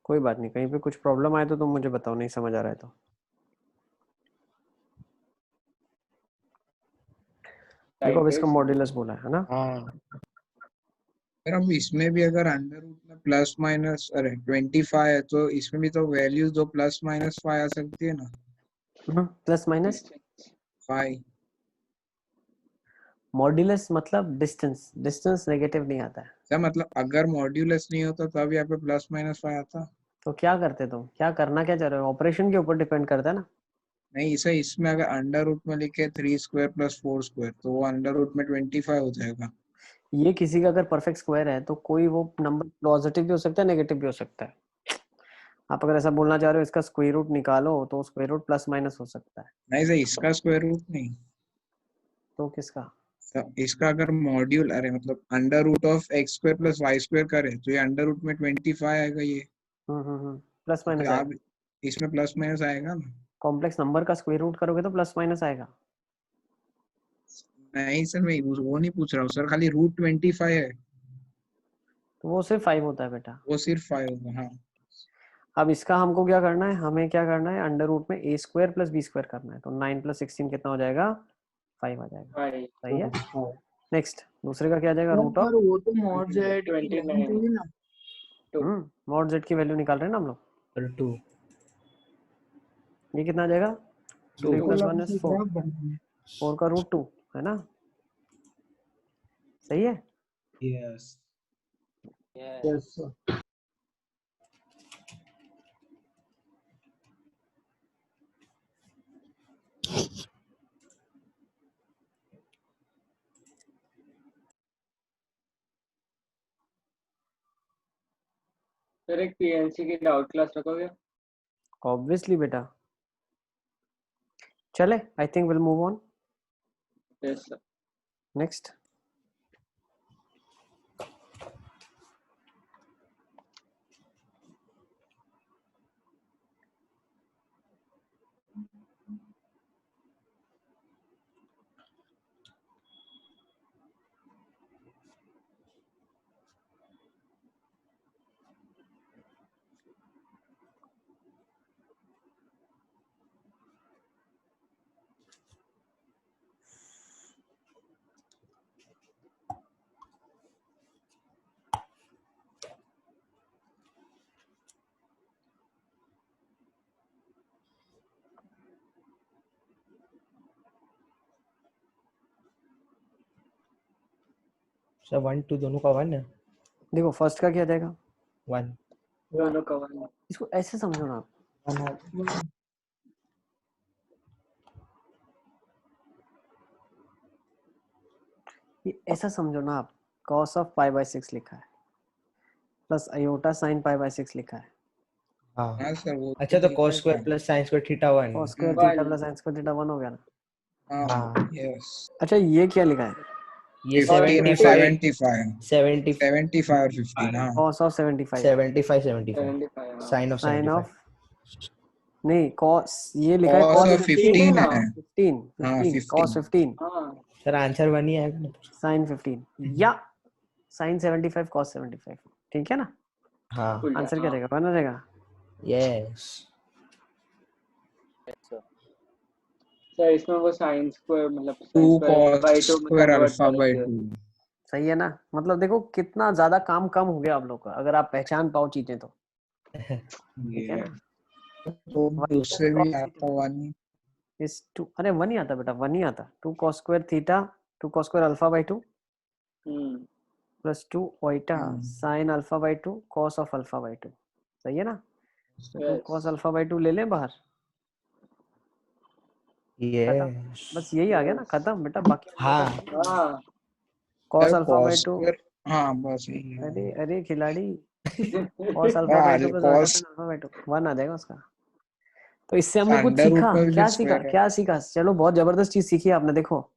Speaker 1: कोई बात नहीं, कहीं पे कुछ प्रॉब्लम आए तो तुम मुझे बताओ, नहीं समझ आ रहा है तो। देखो अब इसका मॉड्यूलस बोला है ना।
Speaker 7: हाँ
Speaker 4: फिर अब इसमें भी अगर अंडर रूट में प्लस माइनस 25 है तो इसमें भी तो वैल्यूज दो प्लस माइनस 5 आ सकती है ना।
Speaker 1: प्लस माइनस
Speaker 4: 5
Speaker 1: मॉड्यूलस मतलब डिस्टेंस, डिस्टेंस नेगेटिव नहीं आता है।
Speaker 4: क्या मतलब अगर मॉड्यूलस नहीं होता तब यहाँ पे प्लस माइनस 5 आता?
Speaker 1: तो क्या करते तुम, क्या करना क्या चाह रहे हो, ऑपरेशन के ऊपर डिपेंड करता है ना।
Speaker 4: नहीं, इसे इसमें अगर अंडर रूट में लिखे 3 स्क्वायर प्लस 4 स्क्वायर तो वो अंडर रूट में 25 हो जाएगा।
Speaker 1: ये किसी का अगर परफेक्ट स्क्वायर है तो कोई वो नंबर पॉजिटिव भी हो सकता है, नेगेटिव भी हो सकता है। आप अगर ऐसा बोलना चाह रहे हो इसका स्क्वायर रूट निकालो तो स्क्वायर रूट प्लस माइनस हो सकता है।
Speaker 4: नहीं सर, इसका स्क्वायर रूट नहीं,
Speaker 1: तो किसका?
Speaker 4: इसका अगर मॉड्यूल अरे मतलब under root of x square plus y square करे तो ये अंडर रूट में 25 आएगा ये।
Speaker 1: प्लस माइनस
Speaker 4: तो
Speaker 1: आएगा।
Speaker 4: आप इसमें प्लस माइनस आएगा ना।
Speaker 1: कॉम्प्लेक्स नंबर का स्क्वायर रूट करोगे तो प्लस माइनस आएगा।
Speaker 4: नहीं सर, मैं वो नहीं पूछ रहा हूँ सर, खाली रूट 25 है
Speaker 1: तो वो सिर्फ 5 होता है बेटा।
Speaker 4: वो सिर्फ 5 होगा। हाँ
Speaker 1: अब इसका हमको क्या करना है, हमें क्या करना है, अंडर रूट में a square plus b square करना है। तो 9 प्लस 16 कितना हो जाएगा, 5 आ जाएगा। सही है। नेक्स्ट दूसरे का क्या आ जाएगा, रूट ऑफ
Speaker 5: पर वो तो मॉड जेड की वैल्यू चाहिए ना।
Speaker 1: मॉड z की वैल्यू निकाल रहे हैं ना हम लोग।
Speaker 3: 2
Speaker 1: ये कितना आ जाएगा, 3
Speaker 5: तो
Speaker 1: प्लस
Speaker 5: लग
Speaker 1: 1 इज
Speaker 5: से
Speaker 1: 4,
Speaker 5: क्या बनना है?
Speaker 1: 4 का रूट 2 है ना। सही है।
Speaker 6: Yes.
Speaker 5: Yes sir.
Speaker 2: सर एक पीएनसी की डाउट क्लास रखोगे?
Speaker 1: ऑब्वियसली बेटा। चले, I think will move on.
Speaker 2: Yes sir.
Speaker 1: Next
Speaker 3: sir 1 2 दोनों का 1 है।
Speaker 1: देखो फर्स्ट का क्या जाएगा,
Speaker 3: 1
Speaker 2: दोनों का 1।
Speaker 1: इसको ऐसे समझो ना आप। ये ऐसा समझो ना आप, cos ऑफ पाई बाय 6 लिखा है plus iota sine pi by 6 लिखा है।
Speaker 3: हाँ
Speaker 4: हाँ सर वो
Speaker 3: अच्छा तो
Speaker 4: ठीक
Speaker 3: cos
Speaker 4: है
Speaker 3: square
Speaker 4: sir.
Speaker 3: Plus sin square theta 1।
Speaker 1: cos square theta plus sin square theta 1 हो गया ना।
Speaker 4: हाँ यस।
Speaker 1: अच्छा ये क्या लिखा है,
Speaker 3: ये
Speaker 4: 15
Speaker 3: 75
Speaker 4: 75
Speaker 3: 70
Speaker 4: 75 और 15 हाँ।
Speaker 1: cos of 75
Speaker 3: 75 sin of
Speaker 1: sine
Speaker 3: 75
Speaker 1: of नहीं cos, ये लिखा है
Speaker 4: cos
Speaker 1: cos
Speaker 4: of
Speaker 1: 15
Speaker 4: 15 है।
Speaker 1: 15
Speaker 4: हाँ
Speaker 1: 15 cos 15
Speaker 3: सर आंसर 1 ही आएगा ना।
Speaker 1: sin 15 या sin 75 cos 75, ठीक है ना।
Speaker 3: हाँ
Speaker 1: आंसर क्या रहेगा, 1 रहेगा।
Speaker 3: यस
Speaker 2: सर इसमें वो साइन स्क्वायर मतलब
Speaker 4: 2
Speaker 2: sin square by
Speaker 4: cos
Speaker 2: 2 में
Speaker 4: स्क्वायर
Speaker 2: कन्वर्ट
Speaker 4: अल्फा
Speaker 2: कर
Speaker 4: बाय
Speaker 2: दिया।
Speaker 4: 2।
Speaker 1: सही है ना, मतलब देखो कितना ज्यादा काम कम हो गया आप लोग का, अगर आप पहचान पाओ चीजें तो। ठीक है ना।
Speaker 4: तो उससे भी आपका 1
Speaker 1: इस 2, अरे 1 ही आता बेटा, 1 ही आता। 2 cos square theta 2 cos square alpha by 2 plus 2 Oita sine alpha by 2 cos of alpha by 2। सही है ना। तो 2 cos अल्फा बाय 2 ले लें बाहर।
Speaker 3: यस
Speaker 1: बस यही आ गया ना, खत्म बेटा। बाकी
Speaker 3: हाँ
Speaker 1: cos alpha bye
Speaker 4: cos
Speaker 1: 2।
Speaker 4: Square हाँ बस यही है।
Speaker 1: अरे अरे खिलाड़ी, cos alpha by 2 plus
Speaker 4: cos
Speaker 1: tan alpha by 2 1 आ जाएगा उसका। तो इससे हमने कुछ
Speaker 4: अंडर रूट
Speaker 1: सीखा,
Speaker 4: का भी
Speaker 1: क्या
Speaker 4: फिर
Speaker 1: सीखा,
Speaker 4: स्क्वायर है।
Speaker 1: क्या सीखा? चलो बहुत जबरदस्त चीज सीखी आपने। देखो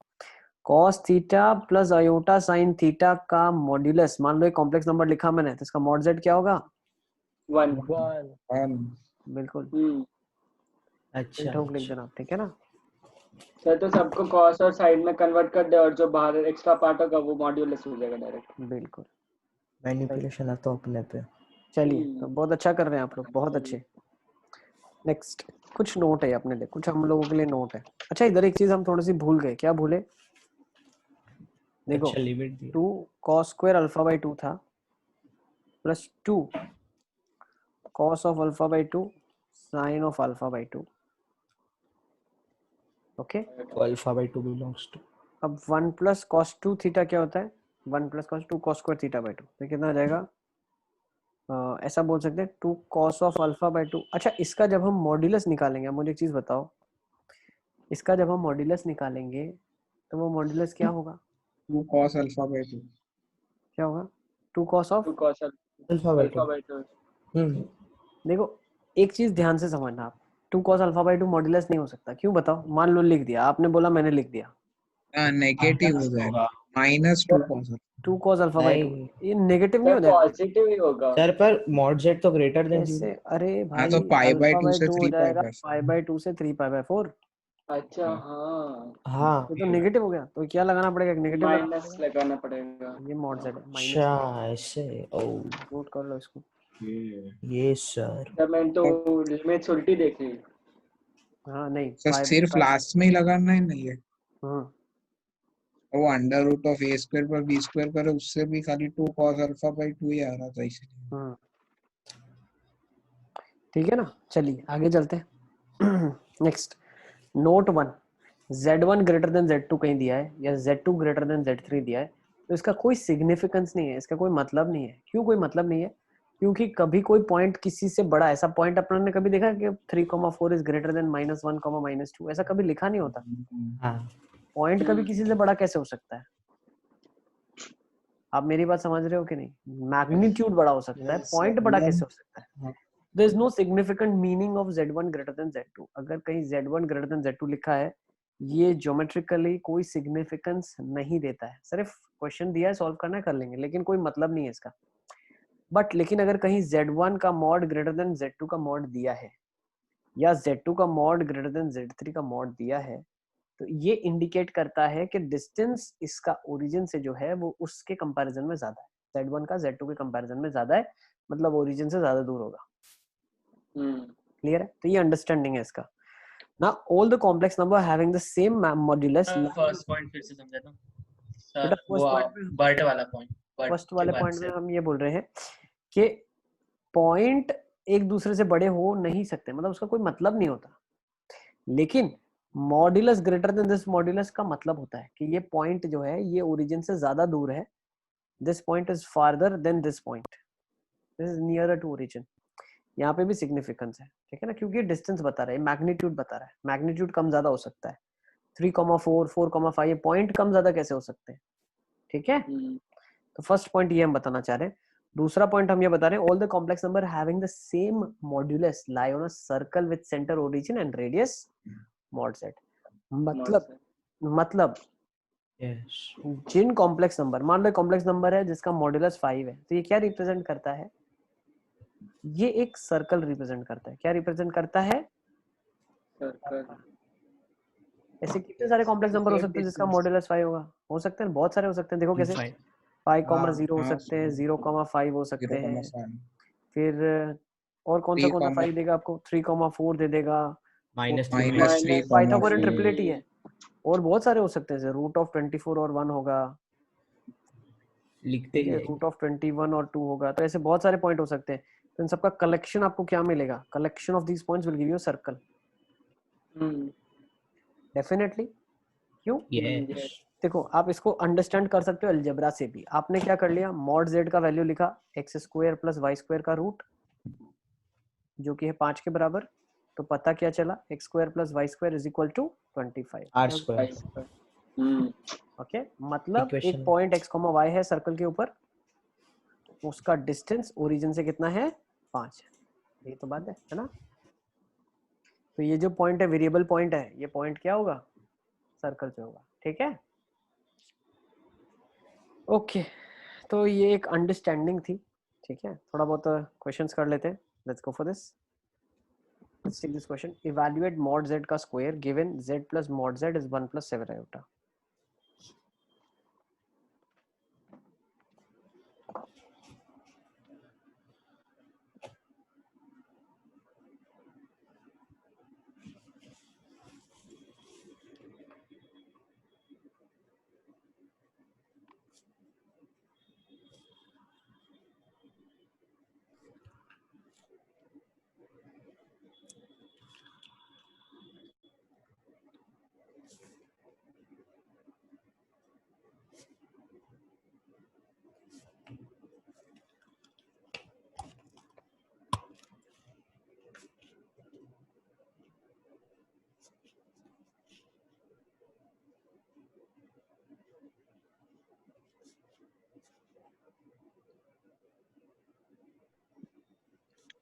Speaker 1: cos theta plus iota sin theta का मॉड्यूलस, मान लो एक कॉम्प्लेक्स नंबर लिखा मैंने, तो इसका मॉड z क्या होगा?
Speaker 2: 1।
Speaker 8: 1
Speaker 1: बिल्कुल
Speaker 3: अच्छा
Speaker 1: ठोक लिख
Speaker 3: अच्छा
Speaker 1: देना, ठीक है ना?
Speaker 2: सर तो सबको cos और sin में कन्वर्ट कर दे और जो बाहर एक्स्ट्रा पार्ट होगा वो मॉड्यूलस हो जाएगा डायरेक्ट।
Speaker 1: बिल्कुल
Speaker 3: मैनिपुलेशन है तो अपने पे।
Speaker 1: चलिए, तो बहुत अच्छा कर रहे हैं आप लोग, बहुत अच्छे। नेक्स्ट कुछ नोट है अपने लिए, कुछ हम लोगों के लिए नोट है। अच्छा इधर एक चीज हम थोड़ी सी भूल गए, क्या भूले? देखो
Speaker 3: अच्छा लिमिट दिया
Speaker 1: 2 cos स्क्वायर अल्फा बाय 2 था plus 2 cos of alpha by 2 sin of alpha by 2। Okay,
Speaker 3: alpha by 2 belongs to.
Speaker 1: अब 1 प्लस cos 2 थीटा क्या होता है? 1 plus cos 2 cos square theta by 2, तो कितना आ जाएगा? ऐसा बोल सकते हैं 2 cos ऑफ अल्फा बाय 2। अच्छा इसका जब हम मॉड्यूलस निकालेंगे, मुझे एक चीज बताओ, इसका जब हम मॉड्यूलस निकालेंगे तो वो मॉड्यूलस क्या होगा?
Speaker 4: 2 cos अल्फा बाय 2
Speaker 1: क्या होगा? 2 cos of
Speaker 2: 2 cos
Speaker 3: alpha by 2।
Speaker 2: Alpha by 2।
Speaker 1: देखो एक चीज ध्यान से समझना आप, 2 cos अल्फा बाय 2 मॉड्यूलस नहीं हो सकता। क्यों बताओ? मान लो लिख दिया आपने, बोला मैंने लिख दिया
Speaker 4: हाँ नेगेटिव हो जाएगा -2 cos
Speaker 1: 2 cos अल्फा बाय 2,
Speaker 3: नहीं
Speaker 1: ये नेगेटिव नहीं
Speaker 2: सर
Speaker 1: हो जाएगा?
Speaker 2: पॉजिटिव ही होगा।
Speaker 3: सर पर मॉड z तो ग्रेटर देन
Speaker 1: कैसे?
Speaker 3: 0।
Speaker 1: अरे
Speaker 4: हाँ
Speaker 1: भाई
Speaker 4: तो पाई बाय
Speaker 1: अल्फा
Speaker 4: 2
Speaker 1: बाय
Speaker 4: से
Speaker 1: 2 हो
Speaker 4: 3 पाई
Speaker 1: जाएगा
Speaker 4: बाय
Speaker 1: 5 बाय 2 से 3 पाई बाय 4।
Speaker 2: अच्छा हाँ,
Speaker 3: हाँ
Speaker 1: ये तो नेगेटिव हो गया, तो क्या लगाना पड़ेगा? नेगेटिव लगाना
Speaker 2: माइनस
Speaker 1: पड़ेगा।
Speaker 2: लगाना पड़ेगा।
Speaker 1: ये मॉड z है, माइनस।
Speaker 3: अच्छा ऐसे। ओ
Speaker 1: नोट कर लो इसको।
Speaker 3: ये सर
Speaker 2: सर मैंने तो लिमिट्स उल्टी देखी।
Speaker 1: हाँ नहीं
Speaker 4: तो
Speaker 1: पाई
Speaker 4: सिर्फ
Speaker 1: पाई।
Speaker 4: लास्ट में ही लगाना है नहीं है,
Speaker 1: हाँ
Speaker 4: वो under root of a square पर बी स्क्वायर करे उससे भी खाली 2 cos अल्फा बाय 2 ही आ रहा था इसलिए।
Speaker 1: हाँ ठीक है ना? चलिए आगे चलते हैं। Next note 1, z1 greater than z2 कहीं दिया है या z2 ग्रेटर देन z3 दिया है, तो इसका कोई सिग्निफिकेंस नहीं है, इसका कोई मतलब नहीं है। क्यों कोई मतलब नहीं है? क्योंकि कभी कोई पॉइंट किसी से बड़ा, ऐसा पॉइंट अपन ने कभी देखा कि 3,4 इज ग्रेटर देन -1, -2, ऐसा कभी लिखा नहीं होता।
Speaker 3: हाँ
Speaker 1: पॉइंट कभी किसी से बड़ा कैसे हो सकता है? आप मेरी बात समझ रहे हो कि नहीं? मैग्नीट्यूड बड़ा हो सकता है, पॉइंट बड़ा कैसे हो सकता है? There is no significant meaning of z1 greater than z2। अगर कहीं z1 greater than z2 लिखा है, ये ज्योमेट्रिकली कोई सिग्निफिकेंस नहीं देता है। सिर्फ क्वेश्चन दिया है, सॉल्व करना है, कर लेंगे, लेकिन कोई मतलब नहीं है इसका। बट लेकिन अगर कहीं z1 का मॉड ग्रेटर देन z2 का मॉड दिया है या z2 का मॉड ग्रेटर देन z3 का मॉड दिया है, तो ये इंडिकेट करता है कि डिस्टेंस इसका ओरिजिन से जो है वो उसके कंपैरिजन में ज्यादा है। z1 का z2 के कंपैरिजन में ज्यादा है, मतलब ओरिजिन से ज्यादा दूर होगा। क्लियर है? तो ये अंडरस्टैंडिंग है इसका ना। All the complex number having the same modulus.
Speaker 10: First point फिर से समझाता हूँ
Speaker 1: बेटा
Speaker 10: सर, वो
Speaker 1: फर्स्ट पॉइंट में,
Speaker 10: बर्ट वाला पॉइंट, बर्ट
Speaker 1: फर्स्ट
Speaker 10: के
Speaker 1: वाले
Speaker 10: बाद
Speaker 1: पॉइंट में
Speaker 10: से।
Speaker 1: हम ये बोल रहे हैं कि पॉइंट एक दूसरे से बड़े हो नहीं सकते, मतलब उसका कोई मतलब नहीं होता। लेकिन modulus greater than this modulus का मतलब होता है कि ये पॉइंट जो है ये ओरिजिन से ज्यादा दूर है। This point is farther than this point, this is nearer to origin. यहाँ पे भी सिग्निफिकेंस है, ठीक है ना? क्योंकि डिस्टेंस बता रहा है, मैग्नीट्यूड बता रहा है। मैग्नीट्यूड कम ज्यादा हो सकता है, 3,4, 4,5, ये पॉइंट कम ज्यादा कैसे हो सकते हैं? ठीक है, तो फर्स्ट पॉइंट ये हम बताना चाह रहे हैं। दूसरा पॉइंट हम ये बता रहे हैं, all the complex number having the same modulus lie on a circle with centre origin and radius mod z। मतलब जिन कॉम्प्लेक्स नंबर, मान लो कॉम्प्लेक्स नंबर है जिसका मॉड्यूलस 5 है, तो ये क्या रिप्रेजेंट करता है? ये एक सर्कल रिप्रेजेंट करता है। क्या रिप्रेजेंट करता है? ऐसे कितने सारे कॉम्प्लेक्स नंबर हो सकते हैं जिसका मॉड्यूलस 5 होगा? हो सकते हैं, बहुत सारे हो सकते हैं। देखो कैसे 5,0 हो सकते हैं, 0,5 हो सकते हैं, फिर और कौन सा 5 देगा आपको? 3,4 दे देगा,
Speaker 4: -3,
Speaker 1: पाइथागोरन ट्रिपलेट ही है। और बहुत सारे हो सकते हैं, रूट ऑफ 24 और 1 होगा,
Speaker 3: लिखते ही
Speaker 1: रूट ऑफ 21 और 2 होगा। तो ऐसे बहुत सारे पॉइंट हो सकते हैं। तो इन सबका कलेक्शन आपको क्या मिलेगा? Collection of these points will give you circle. Definitely. क्यों? देखो आप इसको अंडरस्टैंड कर सकते हो अलजेब्रा से भी। आपने क्या कर लिया, मॉड z का वैल्यू लिखा x² + y² का रूट, जो कि है 5 के बराबर। तो पता क्या चला, x² + y² = 25
Speaker 3: r²।
Speaker 1: ओके, मतलब एक पॉइंट x, y है सर्कल के ऊपर, उसका डिस्टेंस ओरिजिन से कितना है 5 है। ये तो बात है ना। तो ये जो पॉइंट है वेरिएबल पॉइंट है, ये पॉइंट क्या होगा सर्कल पे होगा। ठीक है ओके तो ये एक अंडरस्टैंडिंग थी। ठीक है थोड़ा बहुत क्वेश्चंस कर लेते हैं। Let's go for this. Let's take this question. Evaluate mod z का square given z plus mod z is 1 plus 7 iota.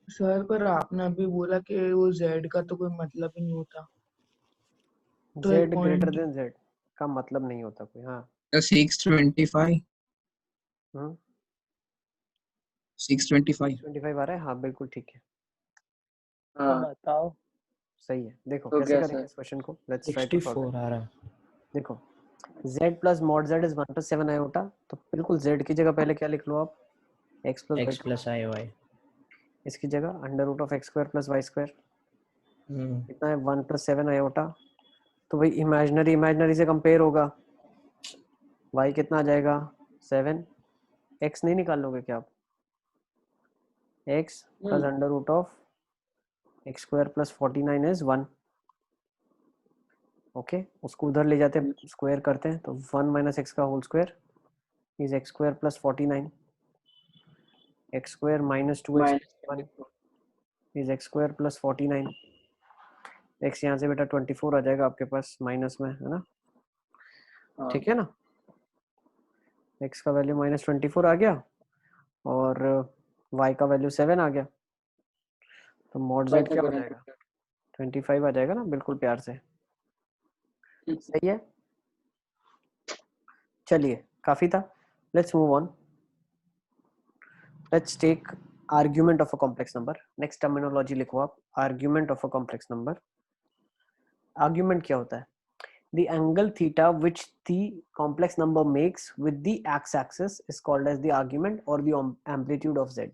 Speaker 5: Sir पर आपने अभी बोला कि वो z का तो कोई मतलब ही नहीं होता। तो
Speaker 1: z
Speaker 5: एक
Speaker 1: greater
Speaker 5: पॉइंट
Speaker 1: than z का मतलब नहीं होता कोई। हाँ
Speaker 4: 625 625
Speaker 1: 25 आ रहा है। हाँ बिल्कुल ठीक है
Speaker 2: हाँ
Speaker 7: बताओ।
Speaker 1: सही है। देखो
Speaker 2: तो
Speaker 1: कैसे
Speaker 2: क्या
Speaker 1: करेंगे
Speaker 2: सर?
Speaker 1: इस क्वेश्चन को। लेट्स ट्राई टू सॉल्व
Speaker 3: 64 आ रहा है।
Speaker 1: देखो z plus mod z is 1 plus 7 iota, तो बिल्कुल z की जगह पहले क्या लिख लो आप x plus
Speaker 3: x plus i y।
Speaker 1: इसकी जगह under root of x square plus y square कितना है 1 plus 7 iota। तो भाई इमेजिनरी इमेजिनरी से कंपेयर होगा। y कितना आ जाएगा 7। x नहीं निकाल लोगे क्या आप। x plus under root of x square plus 49 is 1। Okay उसको उधर ले जाते हैं स्क्वायर करते हैं तो 1 माइनस एक्स का whole square is x square plus 49 x square minus 2x 1 is x square plus 49। X यहाँ से बेटा 24 आ जाएगा आपके पास माइनस में है ना। ठीक है ना एक्स का वैल्यू माइनस 24 आ गया और वाई का वैल्यू 7 आ गया। तो मॉड जेड क्या हो जाएगा 25 आ जाएगा ना बिल्कुल प्यार से। सही है चलिए काफी था। Let's move on. Let's take argument of a complex number. Next terminology लिखो आप argument of a complex number. Argument क्या होता है the angle theta which the complex number makes with the x-axis is called as the argument or the amplitude of z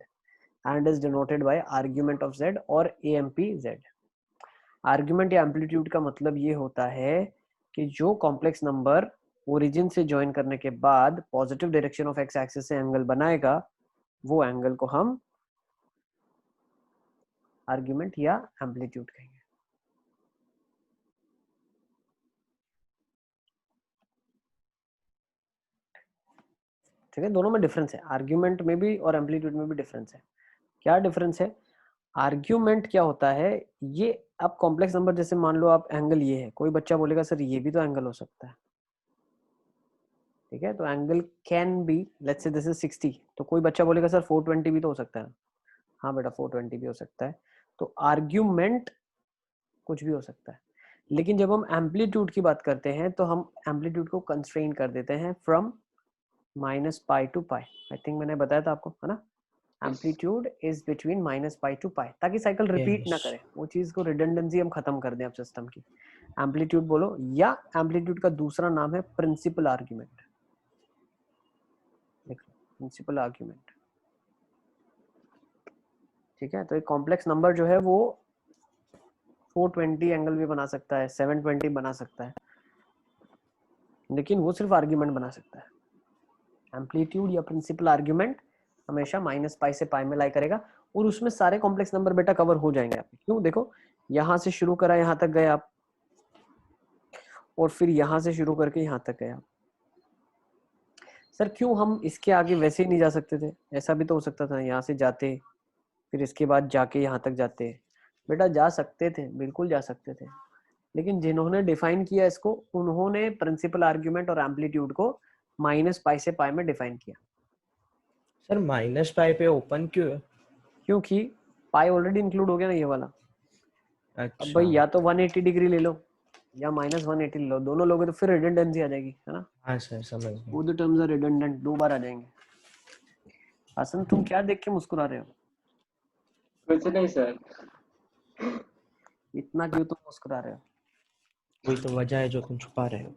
Speaker 1: and is denoted by argument of z or amp z। Argument या amplitude का मतलब ये होता है कि जो complex number origin से join करने के बाद positive direction of x axis से एंगल बनाएगा वो एंगल को हम आर्ग्यूमेंट या एम्पलीट्यूड कहेंगे। ठीक है दोनों में डिफरेंस है आर्ग्यूमेंट में भी और एम्पलीट्यूड में भी डिफरेंस है। क्या डिफरेंस है आर्ग्यूमेंट क्या होता है ये अब कॉम्प्लेक्स नंबर जैसे मान लो आप एंगल ये है कोई बच्चा बोलेगा सर ये भी तो एंगल हो सकता है। ठीक है तो angle can be let's say this is 60 तो कोई बच्चा बोलेगा सर 420 भी तो हो सकता है। हाँ बेटा 420 भी हो सकता है। तो आर्ग्यूमेंट कुछ भी हो सकता है लेकिन जब हम एम्पलीट्यूड की बात करते हैं तो हम एम्पलीट्यूड को कंस्ट्रेन कर देते हैं from minus pi to pi. I think मैंने बताया था आपको है ना amplitude is between minus pi to pi ताकि साइकिल रिपीट ना करे वो चीज को रिडंडेंसी हम खत्म कर दें अब सिस्टम की। एम्पलीट्यूड बोलो या एम्पलीट्यूड का दूसरा नाम है प्रिंसिपल आर्ग्यूमेंट। प्रिंसिपल आर्ग्यूमेंट ठीक है। तो एक कॉम्प्लेक्स नंबर जो है वो 420 एंगल भी बना सकता है 720 बना सकता है लेकिन वो सिर्फ आर्ग्यूमेंट बना सकता है। एम्पलीट्यूड या प्रिंसिपल आर्ग्यूमेंट हमेशा माइनस पाई से पाई में लाई करेगा और उसमें सारे कॉम्प्लेक्स नंबर बेटा कवर हो जाएंगे आपके। क्यों देखो यहां से शुरू करा यहां तक गए आप और फिर यहां से शुरू करके यहां तक गए आप। सर क्यों हम इसके आगे वैसे ही नहीं जा सकते थे ऐसा भी तो हो सकता था यहाँ से जाते फिर इसके बाद जाके यहाँ तक जाते। बेटा जा सकते थे बिल्कुल जा सकते थे लेकिन जिन्होंने डिफाइन किया इसको उन्होंने प्रिंसिपल आर्ग्यूमेंट और एम्पलीट्यूड को माइनस पाई से पाई में डिफाइन किया।
Speaker 3: सर माइनस पाई पे ओपन क्यों है?
Speaker 1: क्योंकि पाई ऑलरेडी इंक्लूड हो गया ना ये वाला। अब भाई
Speaker 3: अच्छा
Speaker 1: या तो 180 डिग्री ले लो या माइनस 180 ले लो, दोनों लोगे तो फिर रिडंडेंसी आ जाएगी, है ना।
Speaker 3: हाँ सर समझ गया।
Speaker 1: वो द टर्म्स आर रिडंडेंट, दो बार आ जाएंगे। हसन तुम क्या देख के मुस्कुरा रहे हो?
Speaker 2: कुछ नहीं सर।
Speaker 1: इतना क्यों तुम मुस्कुरा रहे हो?
Speaker 3: वही तो वजह है जो तुम छुपा रहे हो।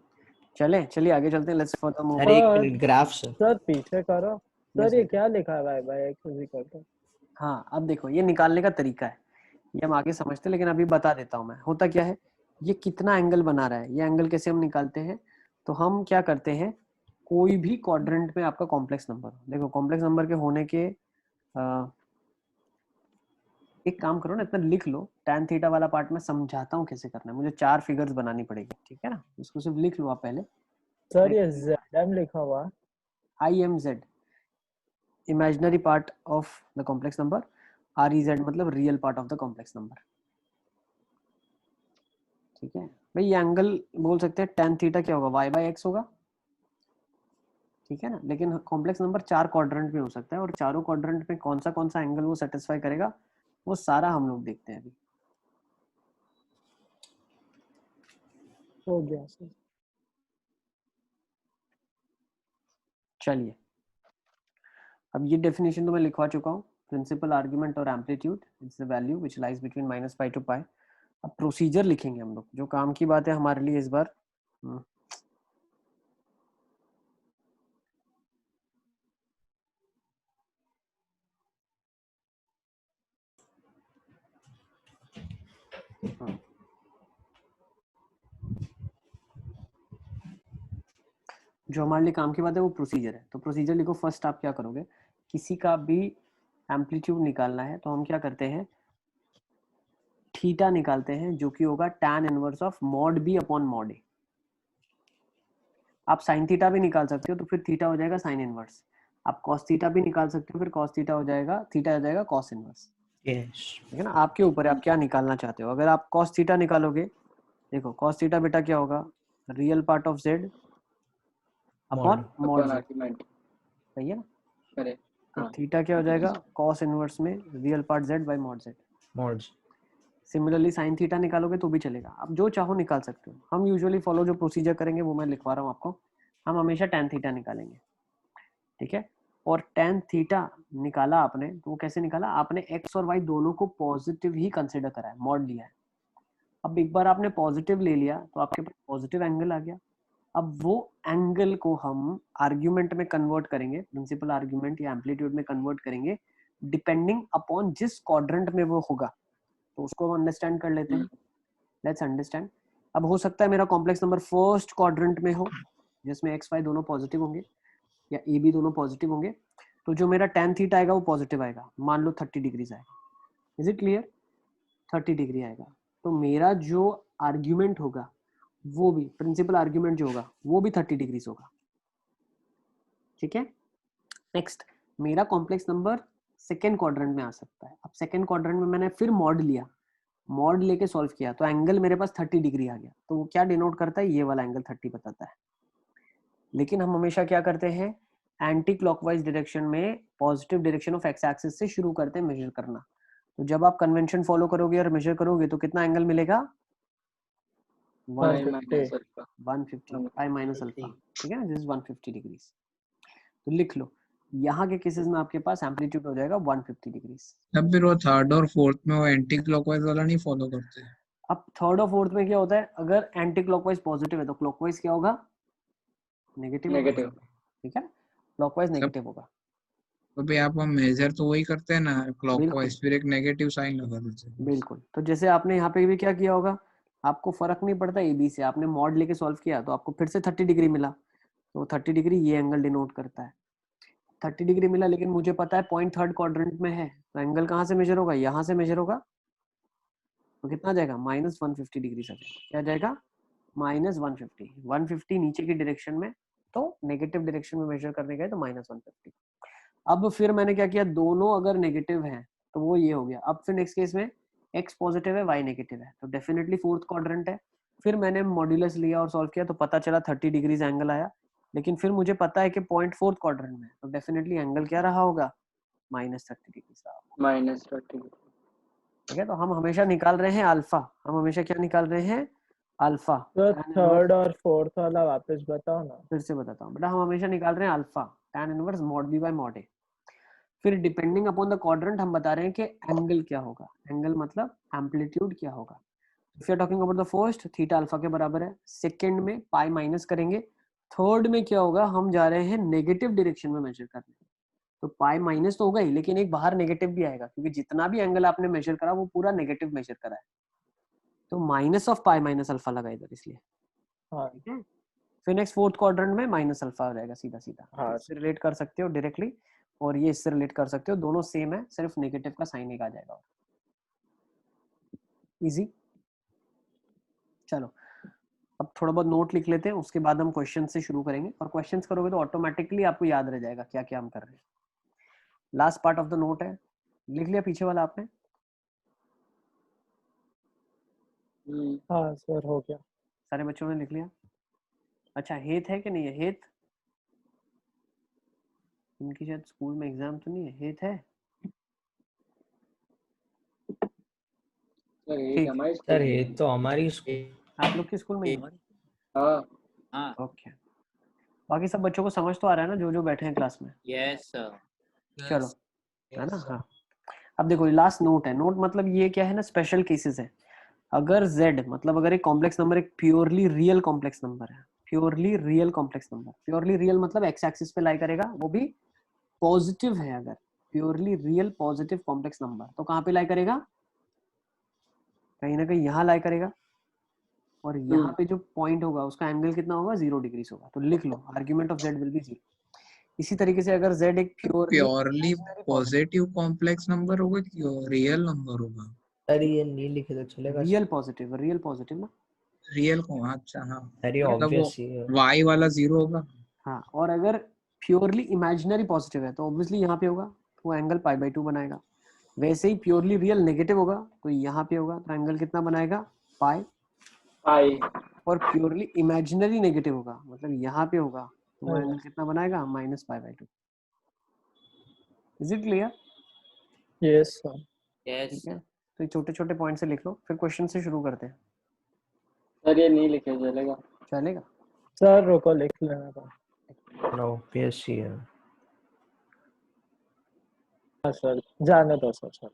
Speaker 1: चलिए आगे चलते हैं। Let's further move.
Speaker 3: सर एक मिनट, ग्राफ सर।
Speaker 8: सर पीछे करो सर,
Speaker 1: Yes,
Speaker 8: ये क्या लिखा है y x is equal to.
Speaker 1: हाँ अब देखो ये निकालने का तरीका है, ये हम आगे समझते हैं, लेकिन अभी बता देता हूँ मैं। होता क्या है, ये कितना एंगल बना रहा है, ये एंगल कैसे हम निकालते हैं। तो हम क्या करते हैं, कोई भी क्वाड्रेंट में आपका कॉम्प्लेक्स नंबर, देखो कॉम्प्लेक्स नंबर के होने के एक काम करो ना, इतना लिख लो। tan थीटा वाला पार्ट में समझाता हूँ कैसे करना है, मुझे 4 फिगर्स बनानी पड़ेगी, ठीक है ना। इसको सिर्फ लिख लो आप पहले।
Speaker 8: सर ये zm लिखा हुआ।
Speaker 1: IMZ imaginary part of the complex number, REZ मतलब real part of the complex number, ठीक है भाई। ये एंगल बोल सकते हैं tan थीटा क्या होगा, y/x होगा, ठीक है ना। लेकिन कॉम्प्लेक्स नंबर 4 क्वाड्रेंट में हो सकता है, और चारों क्वाड्रेंट में कौन सा एंगल वो सेटिस्फाई करेगा, वो सारा हम लोग देखते हैं अभी।
Speaker 8: हो गया सर।
Speaker 1: चलिए अब ये डेफिनेशन तो मैं लिखवा चुका हूँ। प्रिंसिपल आर्गुमेंट और amplitude, it's the value which lies between -π to π। अब प्रोसीजर लिखेंगे हम लोग, जो काम की बात है हमारे लिए इस बार। जो हमारे लिए काम की बात है वो प्रोसीजर है। तो प्रोसीजर लिखो। फर्स्ट आप क्या करोगे, किसी का भी एम्पलीट्यूड निकालना है तो हम क्या करते हैं, थीटा निकालते हैं, जो कि होगा tan inverse of mod b upon mod a. आप साइन थीटा भी निकाल सकते हो, तो फिर थीटा हो जाएगा साइन इनवर्स। आप कॉस थीटा भी निकाल सकते हो, फिर कॉस थीटा हो जाएगा, थीटा हो जाएगा कॉस इनवर्स, ठीक है ना। आपके ऊपर है आप क्या निकालना चाहते हो। अगर आप कॉस थीटा निकालोगे, देखो कॉस थीटा बेटा क्या होगा, real part of Z upon mod Z,
Speaker 2: argument
Speaker 1: सही है ना।
Speaker 2: करें।
Speaker 1: तो थीटा क्या हो जाएगा, कॉस इनवर्स में real part Z bye mod Z.
Speaker 3: Mod.
Speaker 1: Similarly sine theta निकालोगे तो भी चलेगा, आप जो चाहो निकाल सकते हो। हम यूजुअली फॉलो जो प्रोसीजर करेंगे वो मैं लिखवा रहा हूँ आपको। हम हमेशा tan थीटा निकालेंगे, ठीक है। और tan थीटा निकाला आपने, तो वो कैसे निकाला, आपने x और y दोनों को पॉजिटिव ही कंसिडर करा है, मॉड लिया है। अब एक बार आपने पॉजिटिव ले लिया तो आपके पास पॉजिटिव एंगल आ गया। अब वो एंगल को हम आर्ग्यूमेंट में कन्वर्ट करेंगे, प्रिंसिपल आर्ग्यूमेंट या एम्पलीट्यूड में कन्वर्ट करेंगे, डिपेंडिंग अपॉन जिस क्वाड्रेंट में वो होगा। तो उसको हम अंडरस्टैंड कर लेते हैं। Let's understand. अब हो सकता है मेरा कॉम्प्लेक्स नंबर फर्स्ट क्वाड्रेंट में हो, जिसमें x y दोनों पॉजिटिव होंगे या a b दोनों पॉजिटिव होंगे। तो जो मेरा tan थीटा आएगा वो पॉजिटिव आएगा, मान लो 30 डिग्री आएगा। Is it clear? 30 डिग्री आएगा। तो मेरा जो आर्ग्यूमेंट होगा वो भी, प्रिंसिपल आर्ग्यूमेंट जो होगा वो भी 30 डिग्री होगा, ठीक है। नेक्स्ट, मेरा कॉम्प्लेक्स नंबर सेकेंड क्वाड्रेंट में आ सकता है। अब सेकेंड क्वाड्रेंट में मैंने फिर मॉड लिया, मॉड लेके सॉल्व किया, तो एंगल मेरे पास 30 डिग्री आ गया। तो वो क्या डिनोट करता है, ये वाला एंगल 30 बताता है। लेकिन हम हमेशा क्या करते हैं, एंटी क्लॉकवाइज डायरेक्शन में positive direction of x axis से शुरू करते हैं मेजर करना। तो जब आप कन्वेंशन फॉलो करोगे और मेजर करोगे तो कितना एंगल मिलेगा, 150 पाई माइनस अल्फा, ठीक है ना। This is 150 degree. तो लिख लो, यहाँ के केसेस में आपके पास एम्पलीट्यूड हो जाएगा 150 डिग्री।
Speaker 4: तब फिर वो थर्ड और फोर्थ में वो एंटी क्लॉकवाइज वाला नहीं फॉलो करते।
Speaker 1: अब थर्ड और फोर्थ में क्या होता है, अगर एंटी क्लॉकवाइज पॉजिटिव है तो क्लॉकवाइज क्या होगा, नेगेटिव, ठीक है। क्लॉकवाइज नेगेटिव होगा।
Speaker 4: तो भाई आप मेजर तो वही करते हैं ना क्लॉकवाइज, फिर एक नेगेटिव साइन लगा देते हैं।
Speaker 1: बिल्कुल। तो जैसे आपने यहाँ पे भी क्या किया होगा, आपको फर्क नहीं पड़ता ए बी से, आपने मॉड लेके सॉल्व किया तो आपको फिर से 30 डिग्री मिला। तो 30 डिग्री ये एंगल डिनोट करता है। 30 डिग्री मिला, लेकिन मुझे पता है पॉइंट थर्ड क्वाड्रेंट में है, तो एंगल कहाँ से मेजर होगा, यहाँ से मेजर होगा। तो कितना आ जाएगा, -150 डिग्री से क्या जाएगा, -150। 150 नीचे की डायरेक्शन में, तो नेगेटिव डायरेक्शन में मेजर करने गए तो -150। अब फिर मैंने क्या किया, दोनों अगर नेगेटिव हैं तो वो ये हो गया। अब फिर नेक्स्ट केस में x पॉजिटिव है, y नेगेटिव है, तो डेफिनेटली फोर्थ क्वाड्रेंट है। फिर मैंने मॉड्यूलस लिया और सॉल्व किया तो पता चला 30 डिग्रीज एंगल आया। लेकिन फिर मुझे पता है कि पॉइंट फोर्थ क्वाड्रेंट में, तो डेफिनेटली एंगल क्या रहा होगा, -30 डिग्री रहा होगा।
Speaker 2: -30।
Speaker 1: ठीक है, तो हम हमेशा निकाल रहे हैं अल्फा, हम हमेशा क्या निकाल रहे हैं, अल्फा।
Speaker 8: तो थर्ड और फोर्थ वाला वापस बताओ ना।
Speaker 1: फिर से बताता हूँ बेटा, हम हमेशा निकाल रहे हैं alpha, tan inverse mod b by mod a। फिर डिपेंडिंग अपॉन द क्वाड्रेंट हम बता रहे हैं कि एंगल क्या होगा, एंगल मतलब एम्पलीट्यूड क्या होगा। If you are talking about the first, theta alpha के बराबर है, सेकंड में पाई माइनस करेंगे, थर्ड में क्या होगा, हम जा रहे हैं नेगेटिव डायरेक्शन में मेजर करने, तो पाई माइनस तो होगा ही, लेकिन एक बाहर नेगेटिव भी आएगा, क्योंकि जितना भी एंगल आपने मेजर करा वो पूरा नेगेटिव मेजर करा है, तो minus of pi minus alpha लगा इधर, इसलिए।
Speaker 8: हाँ
Speaker 1: ठीक है, फिर नेक्स्ट फोर्थ क्वाड्रेंट में माइनस अल्फा हो जाएगा सीधा सीधा।
Speaker 8: हाँ
Speaker 1: इससे रिलेट कर सकते हो डायरेक्टली, और ये इससे रिलेट कर सकते हो, दोनों सेम है, सिर्फ नेगेटिव का साइन एक आ जाएगा। इजी। चलो अब थोड़ा बहुत नोट लिख लेते हैं, उसके बाद हम क्वेश्चन से शुरू करेंगे, और क्वेश्चंस करोगे तो ऑटोमेटिकली आपको याद रह जाएगा क्या क्या हम कर रहे हैं। Last part of the note है, लिख लिया पीछे वाला आपने?
Speaker 8: हाँ सर हो गया।
Speaker 1: सारे बच्चों ने लिख लिया? अच्छा, हेत है कि नहीं है? हेत, इनकी शायद स्कूल में एग्जाम तो नहीं है, हेत है?
Speaker 3: सर ये तो हमारी
Speaker 1: आप लोग के स्कूल में ही है?
Speaker 10: हाँ
Speaker 1: ओके, बाकी सब बच्चों को समझ तो आ रहा है ना, जो जो बैठे हैं क्लास में?
Speaker 10: Yes sir.
Speaker 1: चलो, है ना? हाँ, अब देखो लास्ट नोट है, नोट मतलब ये क्या है ना, स्पेशल केसेस है। अगर z मतलब अगर एक कॉम्प्लेक्स नंबर एक प्योरली रियल कॉम्प्लेक्स नंबर है, purely real complex number, purely real मतलब एक्स एक्सिस पे लाई करेगा, वो भी पॉजिटिव है, अगर purely real positive complex number, तो कहाँ पे लाई करेगा, कहीं ना कहीं यहाँ लाई करेगा, और यहाँ पे जो पॉइंट होगा उसका एंगल कितना होगा, 0 डिग्री होगा। तो लिख लो argument of z will be 0। इसी तरीके से अगर z एक
Speaker 4: प्योरली पॉजिटिव कॉम्प्लेक्स नंबर होगा कि रियल नंबर होगा?
Speaker 3: सर ये नहीं लिखे तो चलेगा?
Speaker 1: रियल पॉजिटिव, रियल पॉजिटिव ना,
Speaker 4: रियल को, अच्छा हाँ,
Speaker 3: सर ये
Speaker 4: मतलब वो
Speaker 3: ऑब्वियस ही है।
Speaker 4: y वाला 0 होगा।
Speaker 1: हाँ, और अगर प्योरली इमेजिनरी पॉजिटिव है तो ऑब्वियसली यहाँ पे होगा, तो वो एंगल π/2 बनाएगा। वैसे ही प्योरली रियल नेगेटिव होगा तो यहाँ पे होगा, तो एंगल कितना बनाएगा, पाई। और प्योरली इमेजिनरी नेगेटिव होगा, मतलब यहाँ पे होगा, तो वो एंगल कितना बनाएगा, -π/2। Is it clear?
Speaker 8: Yes sir.
Speaker 1: ठीक है, तो ये छोटे छोटे पॉइंट से लिख लो, फिर क्वेश्चन से शुरू करते हैं।
Speaker 2: सर ये नहीं लिखे चलेगा?
Speaker 1: चलेगा
Speaker 8: सर रुको लिख लेना था।
Speaker 3: ऑब्वियस ही है।
Speaker 8: हाँ सर जाने दो सर।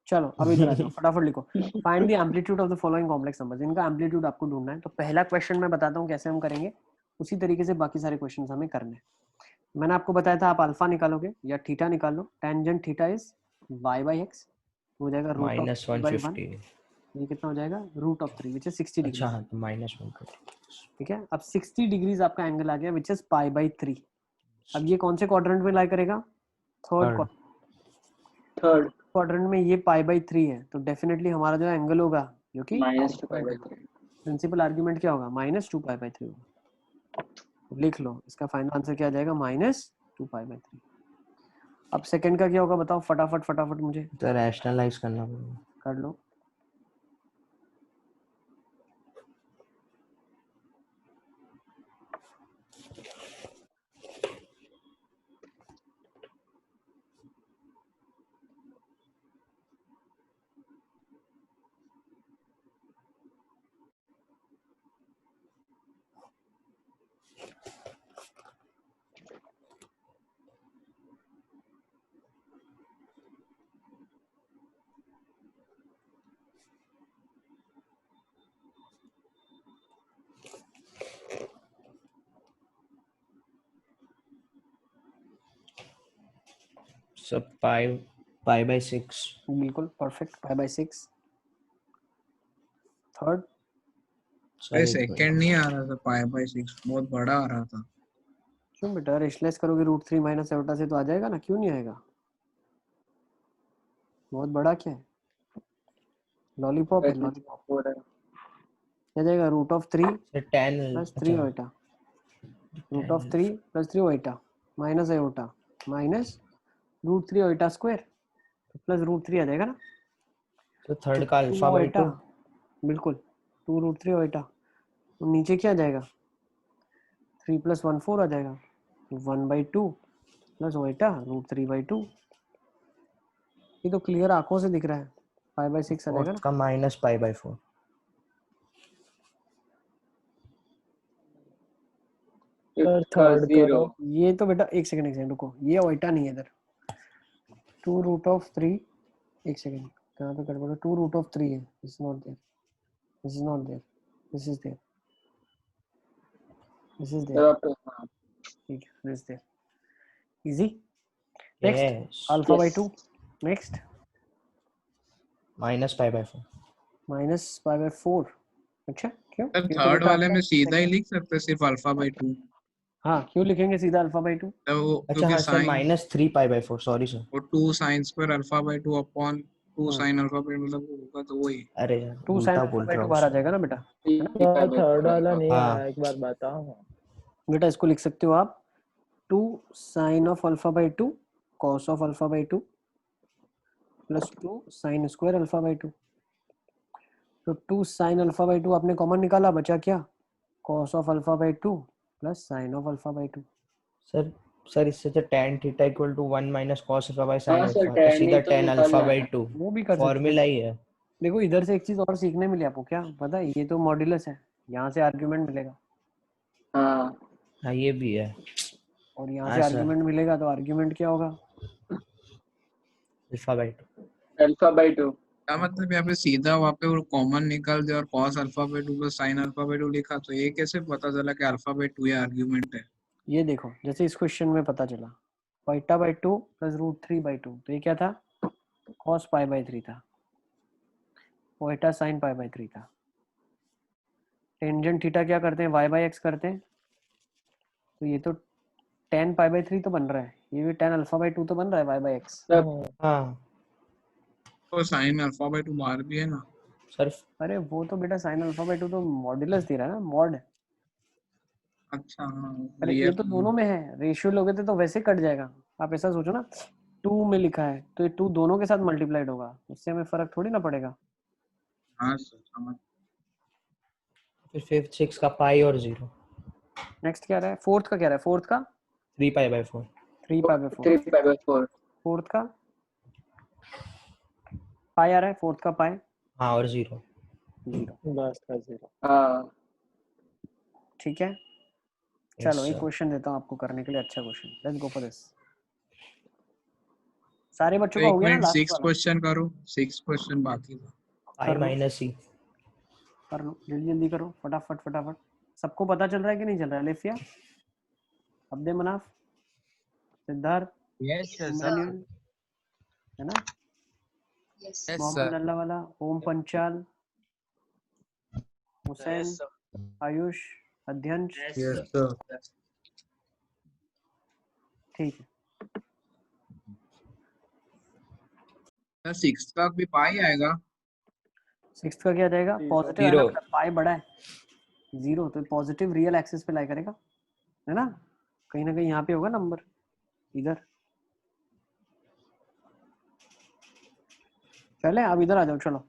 Speaker 1: चलो अब इधर आ जाओ, फटाफट लिखो। Find the amplitude of the following complex numbers. इनका एम्पलीट्यूड आपको ढूंढना है। तो पहला क्वेश्चन मैं बताता हूँ कैसे हम करेंगे, उसी तरीके से बाकी सारे क्वेश्चंस हमें करने हैं। मैंने आपको बताया था आप अल्फा निकालोगे या थीटा निकाल लो। टेंजेंट थीटा इज y/x, हो जाएगा √(3/1). ये कितना हो जाएगा, √3 विच इज 60 डिग्री।
Speaker 3: अच्छा हाँ, तो -120।
Speaker 1: ठीक है, अब 60 डिग्रीज आपका एंगल आ गया विच इज π/3। अब ये कौन से क्वाड्रेंट में लाई करेगा, थर्ड क्वाड्रेंट में। ये π/3 है, तो डेफिनेटली हमारा जो एंगल होगा जो कि प्रिंसिपल आर्गुमेंट क्या होगा, -2π/3 होगा। लिख लो, इसका फाइनल आंसर क्या आ जाएगा, -2π/3। अब सेकंड का क्या होगा बताओ, फटाफट मुझे
Speaker 3: तो रैशनलाइज करना पड़ेगा।
Speaker 1: कर लो।
Speaker 3: सब π/6।
Speaker 1: बिल्कुल परफेक्ट, π/6। थर्ड
Speaker 4: सेकंड नहीं आ रहा था, π/6 बहुत बड़ा आ रहा था।
Speaker 1: क्यों बेटा, रेशलेस करोगे √3 माइनस एवटा से तो आ जाएगा ना, क्यों नहीं आएगा? बहुत बड़ा क्या है, लॉलीपॉप है, लॉलीपॉप। क्या जाएगा, √3 प्लस 3 ओटा, √3 प्लस 3 ओटा माइनस एवटा माइनस √3 ओटा स्क्वायर, तो प्लस √3 आ जाएगा ना।
Speaker 3: तो थर्ड का,
Speaker 1: बिल्कुल 2 √3 ओटा। तो नीचे क्या आ जाएगा, 3 + 1 4 आ जाएगा, 1/2 प्लस ओइटा √3/2। ये तो क्लियर आंखों से दिख रहा है, 5/6 आ जाएगा ना।
Speaker 3: का माइनस π/4।
Speaker 8: सर थर्ड करो।
Speaker 1: ये तो बेटा एक सेकंड रुको, ये ओइटा नहीं है इधर। 2√3, एक सेकंड कहाँ पे गड़बड़ है, 2√3 है, it's not there, this is not there, this is there, this is there, ठीक है, this there, easy. Next α/2, next
Speaker 3: minus π/4।
Speaker 1: Minus π/4। अच्छा क्यों?
Speaker 4: सर थर्ड वाले में सीधा ही लिख सकते सिर्फ α/2।
Speaker 1: हाँ क्यों लिखेंगे सीधा α/2?
Speaker 3: अच्छा हाँ सर, माइनस 3 π/4, सॉरी सर।
Speaker 4: वो 2 sin² α/2 अपॉन 2 sin α/2 मतलब होगा तो वही।
Speaker 3: अरे
Speaker 1: 2 sin α/2 बाहर आ जाएगा ना बेटा, है ना?
Speaker 8: थर्ड वाला नहीं आया, एक बार बताओ
Speaker 1: बेटा। इसको लिख सकते हो आप 2 sin of α/2 cos of α/2 plus 2 sin square α/2। तो 2 sin α/2 आपने कॉमन निकाला, बचा क्या? cos of α/2 plus sin of α/2।
Speaker 3: Sir इससे तो tan θ = 1 minus cos α by sin
Speaker 2: हाँ सर,
Speaker 3: alpha, तो सीधा
Speaker 2: तो
Speaker 3: tan
Speaker 2: निकाल
Speaker 3: α/2
Speaker 1: वो भी कर सकते
Speaker 3: फॉर्मूला ही है।
Speaker 1: देखो इधर से एक चीज और सीखने मिली आपको, क्या पता है? ये तो मॉड्यूलस है, यहाँ से आर्गुमेंट मिलेगा।
Speaker 3: हाँ ये भी है।
Speaker 1: और यहाँ से आर्गुमेंट मिलेगा तो आर्गुमेंट क्या होगा?
Speaker 2: α/2।
Speaker 4: क्या मतलब यहाँ पे सीधा वहाँ पे वो कॉमन निकाल दे और cos α/2 प्लस sin α/2 लिखा, तो ये कैसे पता चला कि α/2 ये आर्गुमेंट है?
Speaker 1: ये देखो जैसे इस क्वेश्चन में पता चला ओइटा/2 प्लस √3/2, तो ये क्या था? cos π/3 था, ओइटा sin π/3 था। टेंजेंट थीटा क्या करते हैं? y/x करते हैं, तो ये तो tan π/3 तो बन रहा है, ये भी tan α/2 तो बन रहा है y/x।
Speaker 3: हाँ
Speaker 4: तो sin α/2 बाहर भी है ना
Speaker 3: सर।
Speaker 1: अरे वो तो बेटा sin α/2 तो मॉड्यूलस दे रहा है ना, मॉड।
Speaker 4: अच्छा
Speaker 1: अरे ये तो दोनों में है, रेशियो लोगे तो वैसे कट जाएगा। आप ऐसा सोचो ना, 2 में लिखा है तो ये 2 दोनों के साथ मल्टीप्लाइड होगा, उससे हमें फर्क थोड़ी ना पड़ेगा।
Speaker 4: हाँ सर समझ।
Speaker 3: फिर फिफ्थ 6 का पाई और 0।
Speaker 1: नेक्स्ट क्या रहा है? फोर्थ का क्या रहा है? फोर्थ का
Speaker 3: 3 π/4।
Speaker 1: 3 π/4।
Speaker 2: 3 π/4।
Speaker 1: फोर्थ का पाई आ रहा है, फोर्थ का पाई।
Speaker 3: हाँ और 0
Speaker 8: बस का 0।
Speaker 2: हाँ
Speaker 1: ठीक है, चलो एक क्वेश्चन देता हूँ आपको करने के लिए, अच्छा question, let's go for this. सारे बच्चों का हो गया ना? लास्ट
Speaker 4: 6
Speaker 1: वाला
Speaker 4: क्वेश्चन करो, 6 क्वेश्चन बाकी था।
Speaker 3: i माइनस c
Speaker 1: कर लो, जल्दी जल्दी करो, फटाफट फटाफट। सबको पता चल रहा है कि नहीं चल रहा है? Lefiya, Abde Manaf, Siddharth,
Speaker 11: yes sir,
Speaker 1: Emmanuel, है ना?
Speaker 11: Yes
Speaker 1: Mohammad Allah Wala, Om Panchal, Hussain, Ayush, Adhyansh,
Speaker 11: yes sir.
Speaker 1: ठीक है।
Speaker 4: 6 का भी पाई आएगा।
Speaker 1: 6 का क्या जाएगा? पॉजिटिव है ना, पाई बड़ा है, 0 तो पॉजिटिव रियल एक्सिस पे लाई करेगा, है ना? कहीं ना कहीं यहाँ पे होगा नंबर, इधर। चले अब इधर आ जाओ, चलो।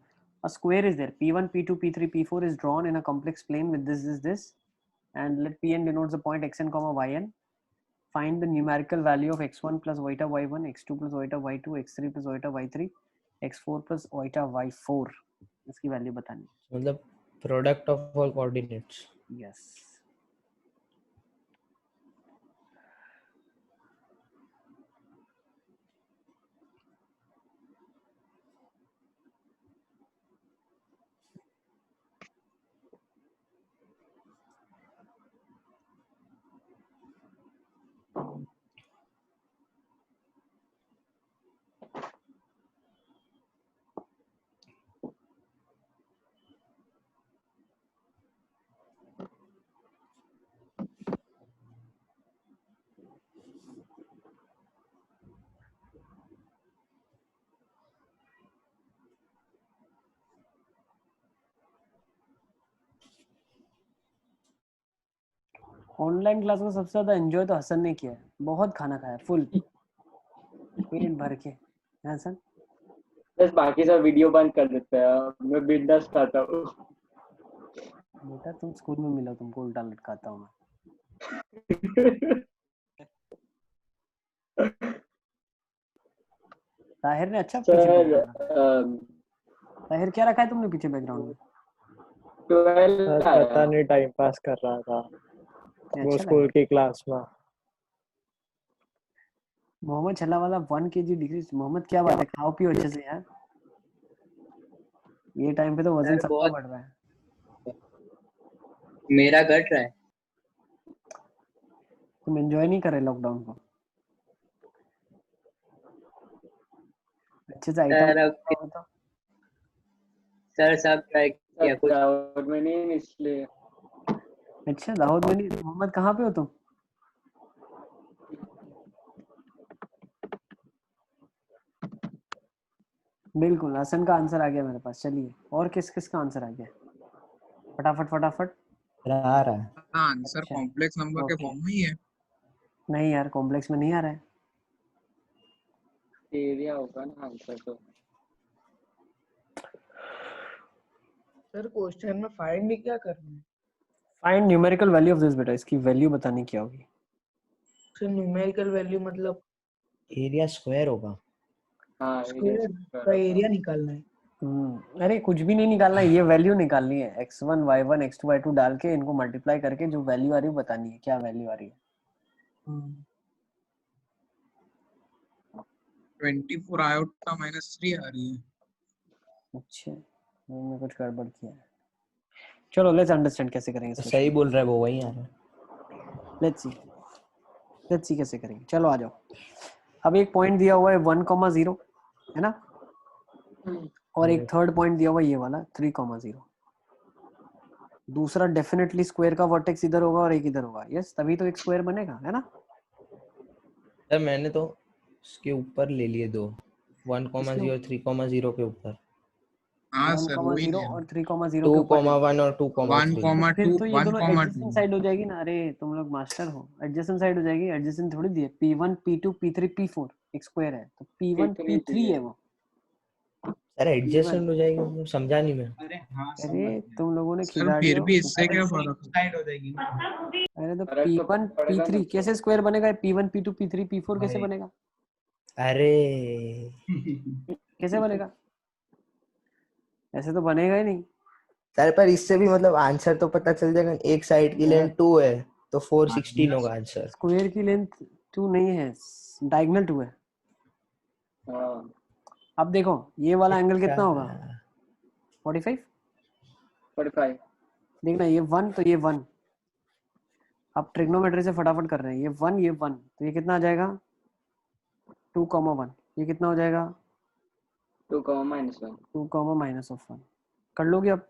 Speaker 1: A square is there, P1, P2, P3, P4 is drawn in a complex plane with this, and let Pn denotes the point xn, yn. Find the numerical value of x1 plus oita y1, x2 plus oita y2, x3 plus oita y3, x4 plus oita y4। इसकी value बतानी,
Speaker 3: मतलब product of all coordinates.
Speaker 1: Yes. Online class में सबसे ज्यादा enjoy तो हसन ने किया है, बहुत खाना खाया, फुल पेट भर के। हसन
Speaker 2: बस बाकी सब वीडियो बंद कर देते हैं, मैं बिंदास खाता हूँ।
Speaker 1: बेटा तुम स्कूल में मिलो, तुमको उल्टा लटकाता हूँ मैं। ताहिर ने अच्छा पीछे
Speaker 2: सर
Speaker 1: बैकग्राउंड ताहिर क्या रखा है तुमने पीछे बैकग्राउंड में?
Speaker 2: 12
Speaker 8: सर पता नहीं, टाइम पास कर रहा था वो
Speaker 1: अच्छा
Speaker 8: स्कूल
Speaker 1: लगा।
Speaker 8: की क्लास में।
Speaker 1: मोहम्मद छल्ला वाला 1 kg डिक्रीज। मोहम्मद क्या बात है, खाओ पियो अच्छे से यार, ये टाइम पे तो वजन
Speaker 12: सर
Speaker 1: सबका
Speaker 12: बहुत
Speaker 1: बढ़ रहा है।
Speaker 12: मेरा घट रहा है।
Speaker 1: तुम एंजॉय नहीं कर रहे लॉकडाउन को? अच्छे से आइटम
Speaker 12: सर अब
Speaker 1: तो
Speaker 12: सर सब ट्राई किया कुछ।
Speaker 2: दाऊद में नहीं इसलिए।
Speaker 1: अच्छा दाऊद में नहीं। मोहम्मद कहाँ पे हो तुम? बिल्कुल हसन का आंसर आ गया मेरे पास। चलिए और किस किस का आंसर आ गया, फटाफट फटाफट।
Speaker 3: आ रहा है
Speaker 4: आंसर
Speaker 1: अच्छा,
Speaker 4: कॉम्प्लेक्स नंबर के
Speaker 1: ओके।
Speaker 4: फॉर्म में ही है।
Speaker 1: नहीं यार कॉम्प्लेक्स में नहीं आ रहा है।
Speaker 2: एरिया होगा ना आंसर तो।
Speaker 5: सर क्वेश्चन में फाइंड क्या करना है?
Speaker 1: Find numerical value of this बेटा, इसकी वैल्यू बतानी क्या होगी?
Speaker 5: सर न्यूमेरिकल वैल्यू मतलब
Speaker 3: एरिया स्क्वायर होगा।
Speaker 2: हाँ
Speaker 5: स्क्वायर का एरिया निकालना है।
Speaker 1: अरे कुछ भी नहीं निकालना है, ये वैल्यू निकालनी है। x1 y1 x2 y2 डाल के इनको मल्टीप्लाई करके जो वैल्यू आ रही है बतानी है, क्या वैल्यू आ रही है।
Speaker 4: 24 आयोटा -3 आ रही है।
Speaker 1: अच्छा मैंने कुछ गड़बड़ किया है। चलो लेट्स अंडरस्टैंड कैसे करेंगे इस
Speaker 3: सही बोल रहा है वो, वही आ रहा है।
Speaker 1: लेट्स सी कैसे करेंगे। चलो आ जाओ। अब एक पॉइंट दिया हुआ है 1,0 है ना, और एक थर्ड पॉइंट दिया हुआ है ये वाला 3,0। दूसरा डेफिनेटली स्क्वायर का वर्टेक्स इधर होगा और एक इधर होगा। यस तभी तो एक स्क्वायर बनेगा, है ना।
Speaker 3: सर मैंने तो इसके ऊपर ले लिए दो, 1,0 और 3,0 के ऊपर।
Speaker 4: हाँ सर वही
Speaker 1: 1,0
Speaker 4: लिया।
Speaker 1: और 3,0 के
Speaker 3: 2,1 और 2,3।
Speaker 1: 1,2 फिर तो ये दोनों
Speaker 4: 1,2
Speaker 1: एडजेसेंट साइड हो जाएगी ना। अरे तुम लोग मास्टर हो, एडजेसेंट साइड हो जाएगी। एडजेसेंट थोड़ी दिए, P1 P2 P3 P4 एक स्क्वायर है तो P1 P3 है वो।
Speaker 3: सर एडजेसेंट हो जाएगी, वो समझा नहीं मैं।
Speaker 1: अरे तुम लोगों ने
Speaker 4: सर
Speaker 1: खिलाड़ी
Speaker 4: फिर
Speaker 1: हो।
Speaker 4: भी इससे क्या फर्क साइड हो जाएगी।
Speaker 1: अरे तो P1 P3 कैसे स्क्वायर बनेगा? P1 P2 P3 P4 कैसे बनेगा?
Speaker 3: अरे
Speaker 1: कैसे बनेगा? ऐसे तो बनेगा ही नहीं
Speaker 3: सर। पर इससे भी मतलब आंसर तो पता चल जाएगा। एक साइड की लेंथ 2 है तो 416 होगा आंसर।
Speaker 1: स्क्वायर की लेंथ 2 नहीं है, डायगोनल 2 है। अब देखो ये वाला एंगल कितना होगा? 45 देखना, ये 1 तो ये 1। अब ट्रिग्नोमेट्री से फटाफट कर रहे हैं, ये 1 ये 1 तो ये कितना आ जाएगा? 2,1। ये कितना हो जाएगा?
Speaker 2: 2, -1
Speaker 1: 2, -1 कर लोगे अब?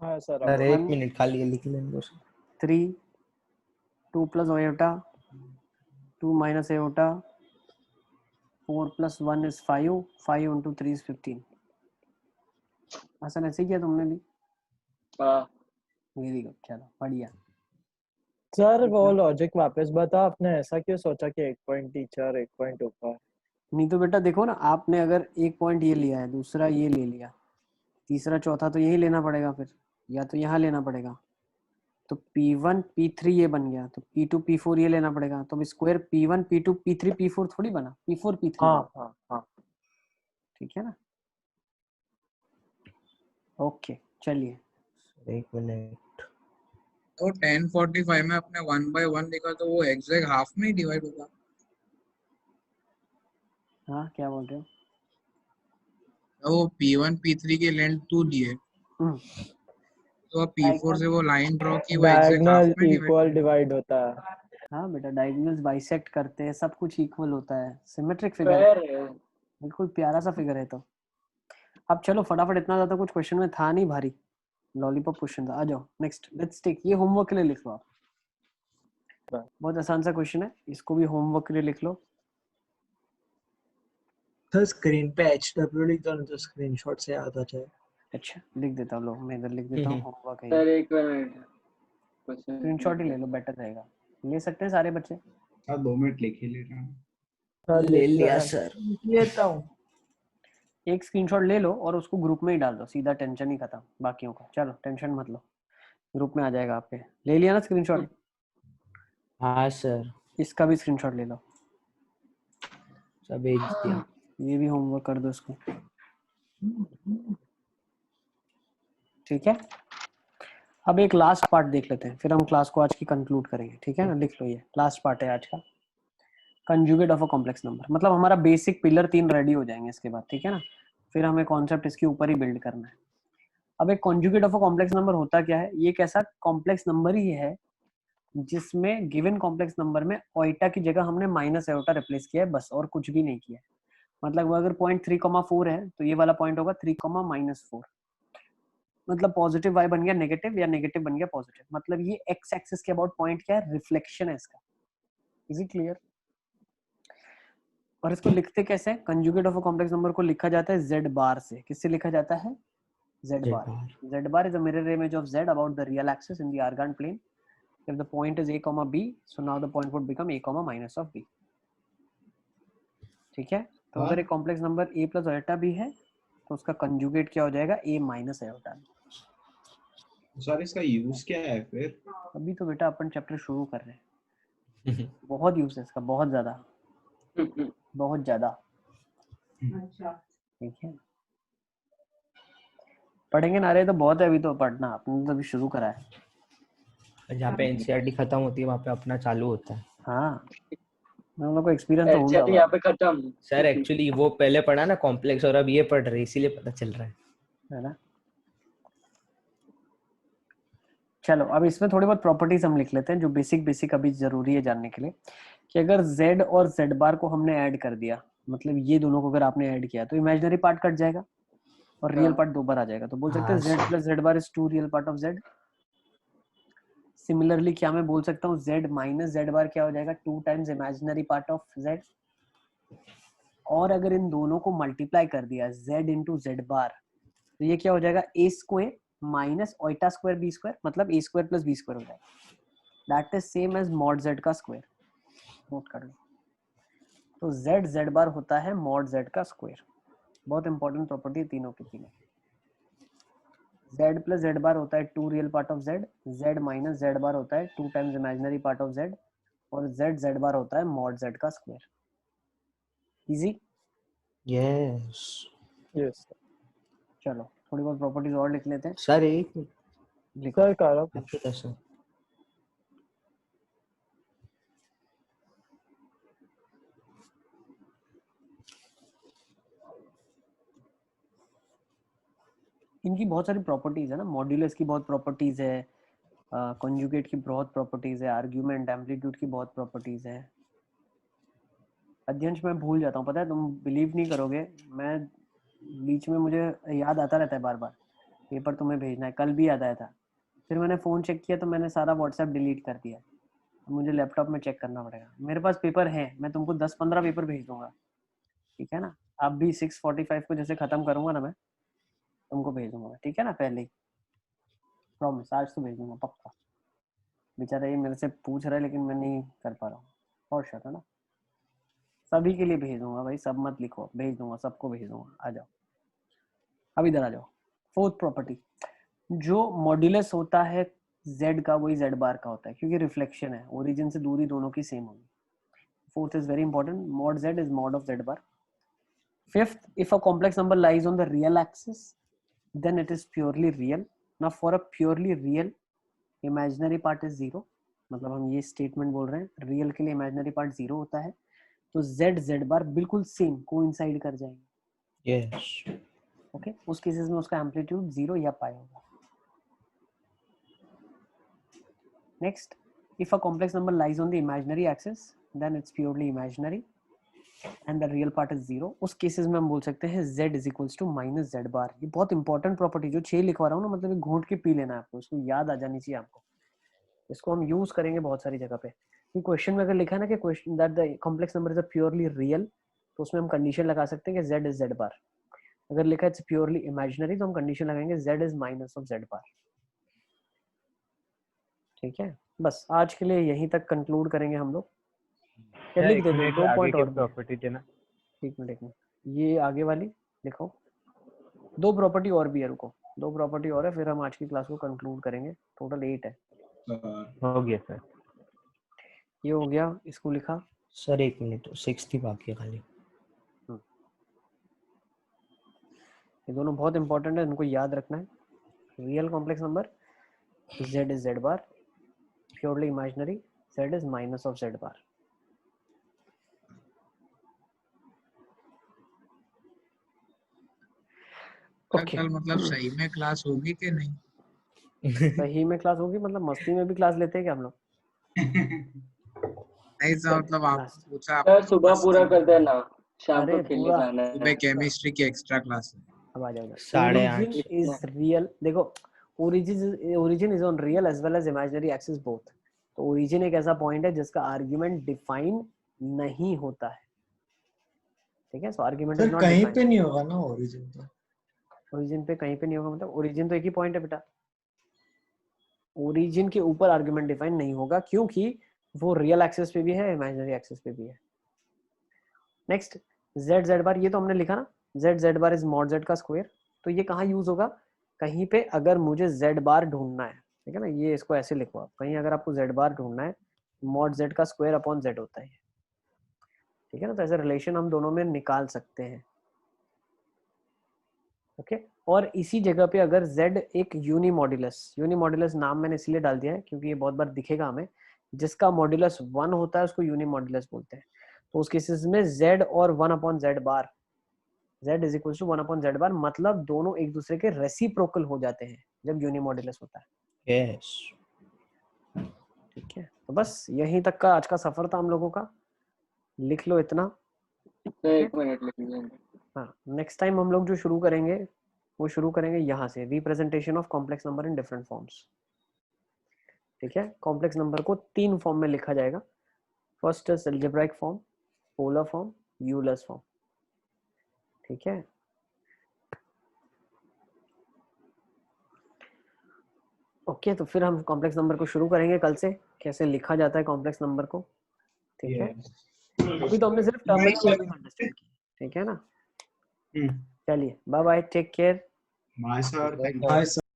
Speaker 8: हाँ सर
Speaker 3: सर एक मिनट खाली लिख लेंगे।
Speaker 1: 3 2 + iota 2 - iota 4 + 1 is 5 5 × 3 is 15। Hasan ऐसे किया तुमने भी? वेरी गुड, चलो बढ़िया।
Speaker 8: सर वो लॉजिक वापस बता, आपने ऐसा क्यों सोचा कि 1 पॉइंट टीचर 1 पॉइंट ऊपर?
Speaker 1: नहीं तो बेटा देखो ना, आपने अगर एक पॉइंट ये लिया है, दूसरा ये ले लिया, तीसरा चौथा तो यही लेना पड़ेगा फिर, या तो यहाँ लेना पड़ेगा। तो P1 P3 ये बन गया, तो P2 P4 ये लेना पड़ेगा। तो square P1 P2 P3 P4 थोड़ी बना, P4 P3 बना।
Speaker 8: हाँ
Speaker 1: ठीक है ना। ओके चलिए।
Speaker 3: एक मिनट।
Speaker 4: तो 1045 में अपने 1/1 लिखा तो वो एग्जैक्ट हाफ में ही डिवाइड होगा।
Speaker 1: हाँ क्या बोल रहे हो?
Speaker 4: वो P1 P3 की लेंथ 2 लिए, तो P4 से वो लाइन ड्रॉ की, वो एग्जैक्ट हाफ
Speaker 8: डायगोनल
Speaker 4: में
Speaker 8: इक्वल डिवाइड होता है।
Speaker 1: हाँ बेटा डायगोनल्स बाइसेक्ट करते हैं, सब कुछ इक्वल होता है, सिमेट्रिक फिगर है, बिल्कुल प्यारा सा फिगर है। तो अब चलो फटाफट, इतना ज्यादा कुछ क्वेश्चन में था नहीं भारी, लॉलीपॉप क्वेश्चन था। आ जाओ नेक्स्ट, लेट्स टेक। ये होमवर्क के लिए लिख लो आप, बहुत आसान सा क्वेश्चन है, इसको भी होमवर्क के लिए लिख लो।
Speaker 6: तो स्क्रीन पे HW लिख दो ना तो स्क्रीनशॉट से याद आ जाए।
Speaker 1: अच्छा लिख देता हूँ, लो मैं इधर लिख देता हूँ होमवर्क है।
Speaker 2: सर एक मिनट,
Speaker 1: स्क्रीनशॉट ही ले लो, बेटर रहेगा। ले सकते हैं सारे बच्चे?
Speaker 13: हाँ 2 मिनट लिख ही ले रहा हूँ।
Speaker 3: ले लिया सर।
Speaker 5: लेता हूँ।
Speaker 1: एक स्क्रीनशॉट ले लो और उसको ग्रुप में ही डाल दो, सीधा टेंशन ही खत्म बाकियों का। चलो टेंशन मत लो, ग्रुप में आ जाएगा आपके। ले लिया ना स्क्रीनशॉट?
Speaker 3: हाँ सर,
Speaker 1: इसका भी स्क्रीनशॉट ले लो,
Speaker 3: सब भेज दिया।
Speaker 1: ये भी होमवर्क कर दो इसको, ठीक है। अब एक लास्ट पार्ट देख लेते हैं, फिर हम क्लास को आज की कंक्लूड करेंगे, ठीक है ना। लिख लो, ये लास्ट पार्ट है आज का, conjugate of a complex number. मतलब हमारा बेसिक पिलर 3 रेडी हो जाएंगे इसके बाद, ठीक है ना। फिर हमें कॉन्सेप्ट इसके ऊपर ही बिल्ड करना है। अब एक conjugate of a complex number होता क्या है, ये एक ऐसा कॉम्प्लेक्स नंबर ही है जिसमें गिवन कॉम्प्लेक्स नंबर में ओइटा की जगह हमने माइनस एओटा रिप्लेस किया है, बस, और कुछ भी नहीं किया है। मतलब अगर पॉइंट 3,4 है तो ये वाला पॉइंट होगा 3,-4, मतलब पॉजिटिव वाई बन गया नेगेटिव, या नेगेटिव बन गया पॉजिटिव। मतलब ये एक्स एक्सिस के अबाउट पॉइंट क्या है, रिफ्लेक्शन है इसका। Is it clear? और इसको लिखते कैसे हैं? Conjugate of a complex number को लिखा जाता है z बार से। किससे लिखा जाता है? z bar. z bar is a mirror image of z about the real axis in the argand plane. If the point is a comma b, so now the point would become a comma minus of b. ठीक है। तो अगर एक complex number a plus iota b है तो उसका conjugate क्या हो जाएगा? a minus iota b।
Speaker 13: Sir इसका यूज क्या है फिर?
Speaker 1: अभी तो बेटा अपन चैप्टर शुरू कर रहे हैं। बहुत यूज है इसका, बहुत ज्यादा, बहुत ज्यादा। ठीक है, पढ़ेंगे ना, रहे तो बहुत है अभी तो पढ़ना, आपने तो अभी शुरू करा है।
Speaker 3: जहाँ पे एनसीईआरटी खत्म होती है वहाँ पे अपना चालू होता है।
Speaker 1: हाँ, हम लोग को एक्सपीरियंस तो होगा
Speaker 2: यहाँ पे खत्म।
Speaker 3: सर एक्चुअली वो पहले पढ़ा ना कॉम्प्लेक्स, और अब ये पढ़ रहे, इसीलिए पता चल रहा
Speaker 1: है ना। चलो अब इसमें थोड़ी बहुत प्रॉपर्टीज हम लिख लेते हैं जो बेसिक अभी जरूरी है जानने के लिए, कि अगर z और z बार को हमने ऐड कर दिया, मतलब ये दोनों को अगर आपने ऐड किया तो इमेजिनरी पार्ट कट जाएगा और रियल पार्ट 2 बार आ जाएगा। तो बोल सकते हैं z plus z bar is 2 real part of z। Similarly क्या मैं बोल सकता हूँ z माइनस z बार क्या हो जाएगा? 2 times imaginary part of z। और अगर इन दोनों को मल्टीप्लाई कर दिया z इंटू z बार, तो ये क्या हो जाएगा? a square minus iota square b square, मतलब a square plus b square हो जाएगा। That is same as mod z का स्क्वायर। नोट कर लो। तो z बार होता है मॉड z का स्क्वायर। बहुत इंपॉर्टेंट प्रॉपर्टी है तीनों की तीनों। z प्लस z बार होता है 2 real part of z, z minus z bar होता है 2 times imaginary part of z, और z बार होता है मॉड z का स्क्वायर। इजी?
Speaker 3: यस
Speaker 8: यस
Speaker 1: चलो थोड़ी बहुत प्रॉपर्टीज और लिख लेते हैं।
Speaker 3: सर। एक
Speaker 8: सर करो
Speaker 3: सर,
Speaker 1: इनकी बहुत सारी प्रॉपर्टीज है ना। मॉड्यूलस की बहुत प्रॉपर्टीज है, कॉन्जुगेट की बहुत प्रॉपर्टीज है, आर्ग्यूमेंट एम्पलीट्यूड की बहुत प्रॉपर्टीज है। अध्यंश मैं भूल जाता हूँ, पता है, तुम बिलीव नहीं करोगे, मैं बीच में मुझे याद आता रहता है बार बार पेपर तुम्हें भेजना है। कल भी याद आया था, फिर मैंने फ़ोन चेक किया तो मैंने सारा व्हाट्सएप डिलीट कर दिया। मुझे लैपटॉप में चेक करना पड़ेगा। मेरे पास पेपर है, मैं तुमको 10-15 पेपर भेज दूंगा, ठीक है ना। आप भी 6:45 को जैसे ख़त्म करूँगा ना मैं तुमको भेज दूंगा, ठीक है ना। पहले ही प्रॉमिस, आज तो भेज दूंगा पक्का। बेचारा ये मेरे से पूछ रहा है लेकिन मैं नहीं कर पा रहा हूँ, और शर्ट है ना। सभी के लिए भेज दूंगा भाई, सब मत लिखो, भेज दूंगा, सबको भेज दूंगा। आ जाओ, अब इधर आ जाओ। फोर्थ प्रॉपर्टी, जो मॉड्यूलस होता है z का वही z बार का होता है, क्योंकि रिफ्लेक्शन है, ओरिजिन से दूरी दोनों की सेम होगी। Fourth is very important, mod z is mod of z bar. Fifth, if a complex number lies on the real axis, then it is purely real. Now for a purely real, imaginary part is 0. मतलब हम ये statement बोल रहे हैं, real के लिए imaginary part 0 होता है, तो z बार बिल्कुल सेम कोइंसाइड कर जाएंगे।
Speaker 3: यस
Speaker 1: ओके, उस केसेस में उसका एम्पलीट्यूड 0 या पाई होगा। Next, if a complex number lies on the imaginary axis, then it's purely imaginary and the real part is 0. उस केसेस में हम बोल सकते हैं z is equals to minus z bar। ये बहुत इंपॉर्टेंट प्रॉपर्टी जो 6 लिखवा रहा हूँ ना, मतलब ये घोट के पी लेना है आपको, इसको याद आ जानी चाहिए आपको। इसको हम यूज करेंगे बहुत सारी जगह पे। क्वेश्चन में अगर लिखा है ना कि question that the complex number is a purely real, तो उसमें हम कंडीशन लगा सकते हैं कि z is z bar। अगर लिखा है इट्स प्योरली इमेजिनरी, तो हम कंडीशन लगाएंगे z is minus of z bar। ठीक है, बस आज के लिए यहीं तक कंक्लूड करेंगे हम लोग। लिख दो, 2 पॉइंट और
Speaker 14: प्रॉपर्टी देना।
Speaker 1: एक मिनट, ये आगे वाली लिखो। 2 प्रॉपर्टी और भी है, रुको, 2 प्रॉपर्टी और है, फिर हम आज की क्लास को कंक्लूड करेंगे। टोटल 8 है।
Speaker 14: हो गया सर।
Speaker 1: ये हो गया, इसको लिखा।
Speaker 3: सर 1 मिनट, 6 थी बाकी है खाली।
Speaker 1: ये दोनों बहुत इंपॉर्टेंट है, इनको याद रखना है। Real complex number z is z bar, purely imaginary z is minus of z bar।
Speaker 4: Okay. कल मतलब सही में क्लास होगी कि नहीं?
Speaker 1: सही में क्लास होगी मतलब मस्ती में भी क्लास लेते हैं क्या हम लोग?
Speaker 4: नहीं सर, मतलब आपको पूछा।
Speaker 2: सर सुबह पूरा कर देना, शाम को खेलने
Speaker 1: पूरा
Speaker 2: जाना है।
Speaker 4: सुबह केमिस्ट्री की एक्स्ट्रा क्लास है।
Speaker 1: अब आ जाओ।
Speaker 3: 8:30
Speaker 1: इज रियल, देखो origin is on real as well as imaginary axis both. तो ओरिजिन एक ऐसा पॉइंट है जिसका आर्गुमेंट डिफाइन नहीं होता है, ठीक है। सो आर्गुमेंट इज
Speaker 6: सर
Speaker 1: नॉट
Speaker 6: कहीं
Speaker 1: डिफाइंड।
Speaker 6: पे नहीं होगा ना ओरिजिन तो?
Speaker 1: ओरिजिन पे कहीं पे नहीं होगा मतलब ओरिजिन तो एक ही पॉइंट है बेटा। ओरिजिन के ऊपर आर्गुमेंट डिफाइन नहीं होगा क्योंकि वो रियल एक्सिस पे भी है, इमेजिनरी एक्सिस पे भी है। नेक्स्ट z बार, ये तो हमने लिखा ना, z bar is mod z का स्क्वायर। तो ये कहाँ यूज होगा? कहीं पे अगर मुझे z बार ढूंढना है, ठीक है ना, ये इसको ऐसे लिखो आप, कहीं अगर आपको z बार ढूंढना है, मॉड z का स्क्वायर अपॉन z होता है, ठीक है ना। तो ऐसे रिलेशन हम दोनों में निकाल सकते हैं, ओके। और इसी जगह पे अगर z एक यूनिमॉड्यूलस नाम मैंने इसलिए डाल दिया है क्योंकि ये बहुत बार दिखेगा हमें, जिसका मॉड्यूलस 1 होता है उसको यूनिमॉड्यूलस बोलते हैं। तो उस केसेस में z और 1 upon z bar, z is equal to 1 upon z bar, मतलब दोनों एक दूसरे के रेसिप्रोकल हो जाते हैं जब यूनिमॉड्यूलस होता है।
Speaker 3: यस
Speaker 1: ठीक है, तो बस यहीं तक का आज का सफर था हम लोगों का। लिख लो इतना।
Speaker 2: तो 1 मिनट लिख लेंगे।
Speaker 1: हाँ, नेक्स्ट टाइम हम लोग जो शुरू करेंगे वो शुरू करेंगे यहाँ से, representation of complex number in different forms. ठीक है, कॉम्प्लेक्स नंबर को 3 फॉर्म में लिखा जाएगा। First is algebraic form, polar form, Euler's form. ठीक है, ओके। तो फिर हम कॉम्प्लेक्स नंबर को शुरू करेंगे कल से, कैसे लिखा जाता है कॉम्प्लेक्स नंबर को। ठीक है, अभी तो हमने सिर्फ टर्मिनोलॉजी अंडरस्टैंड की, ठीक है ना। चलिए, bye bye, take care.
Speaker 13: Bye sir.
Speaker 6: Bye sir.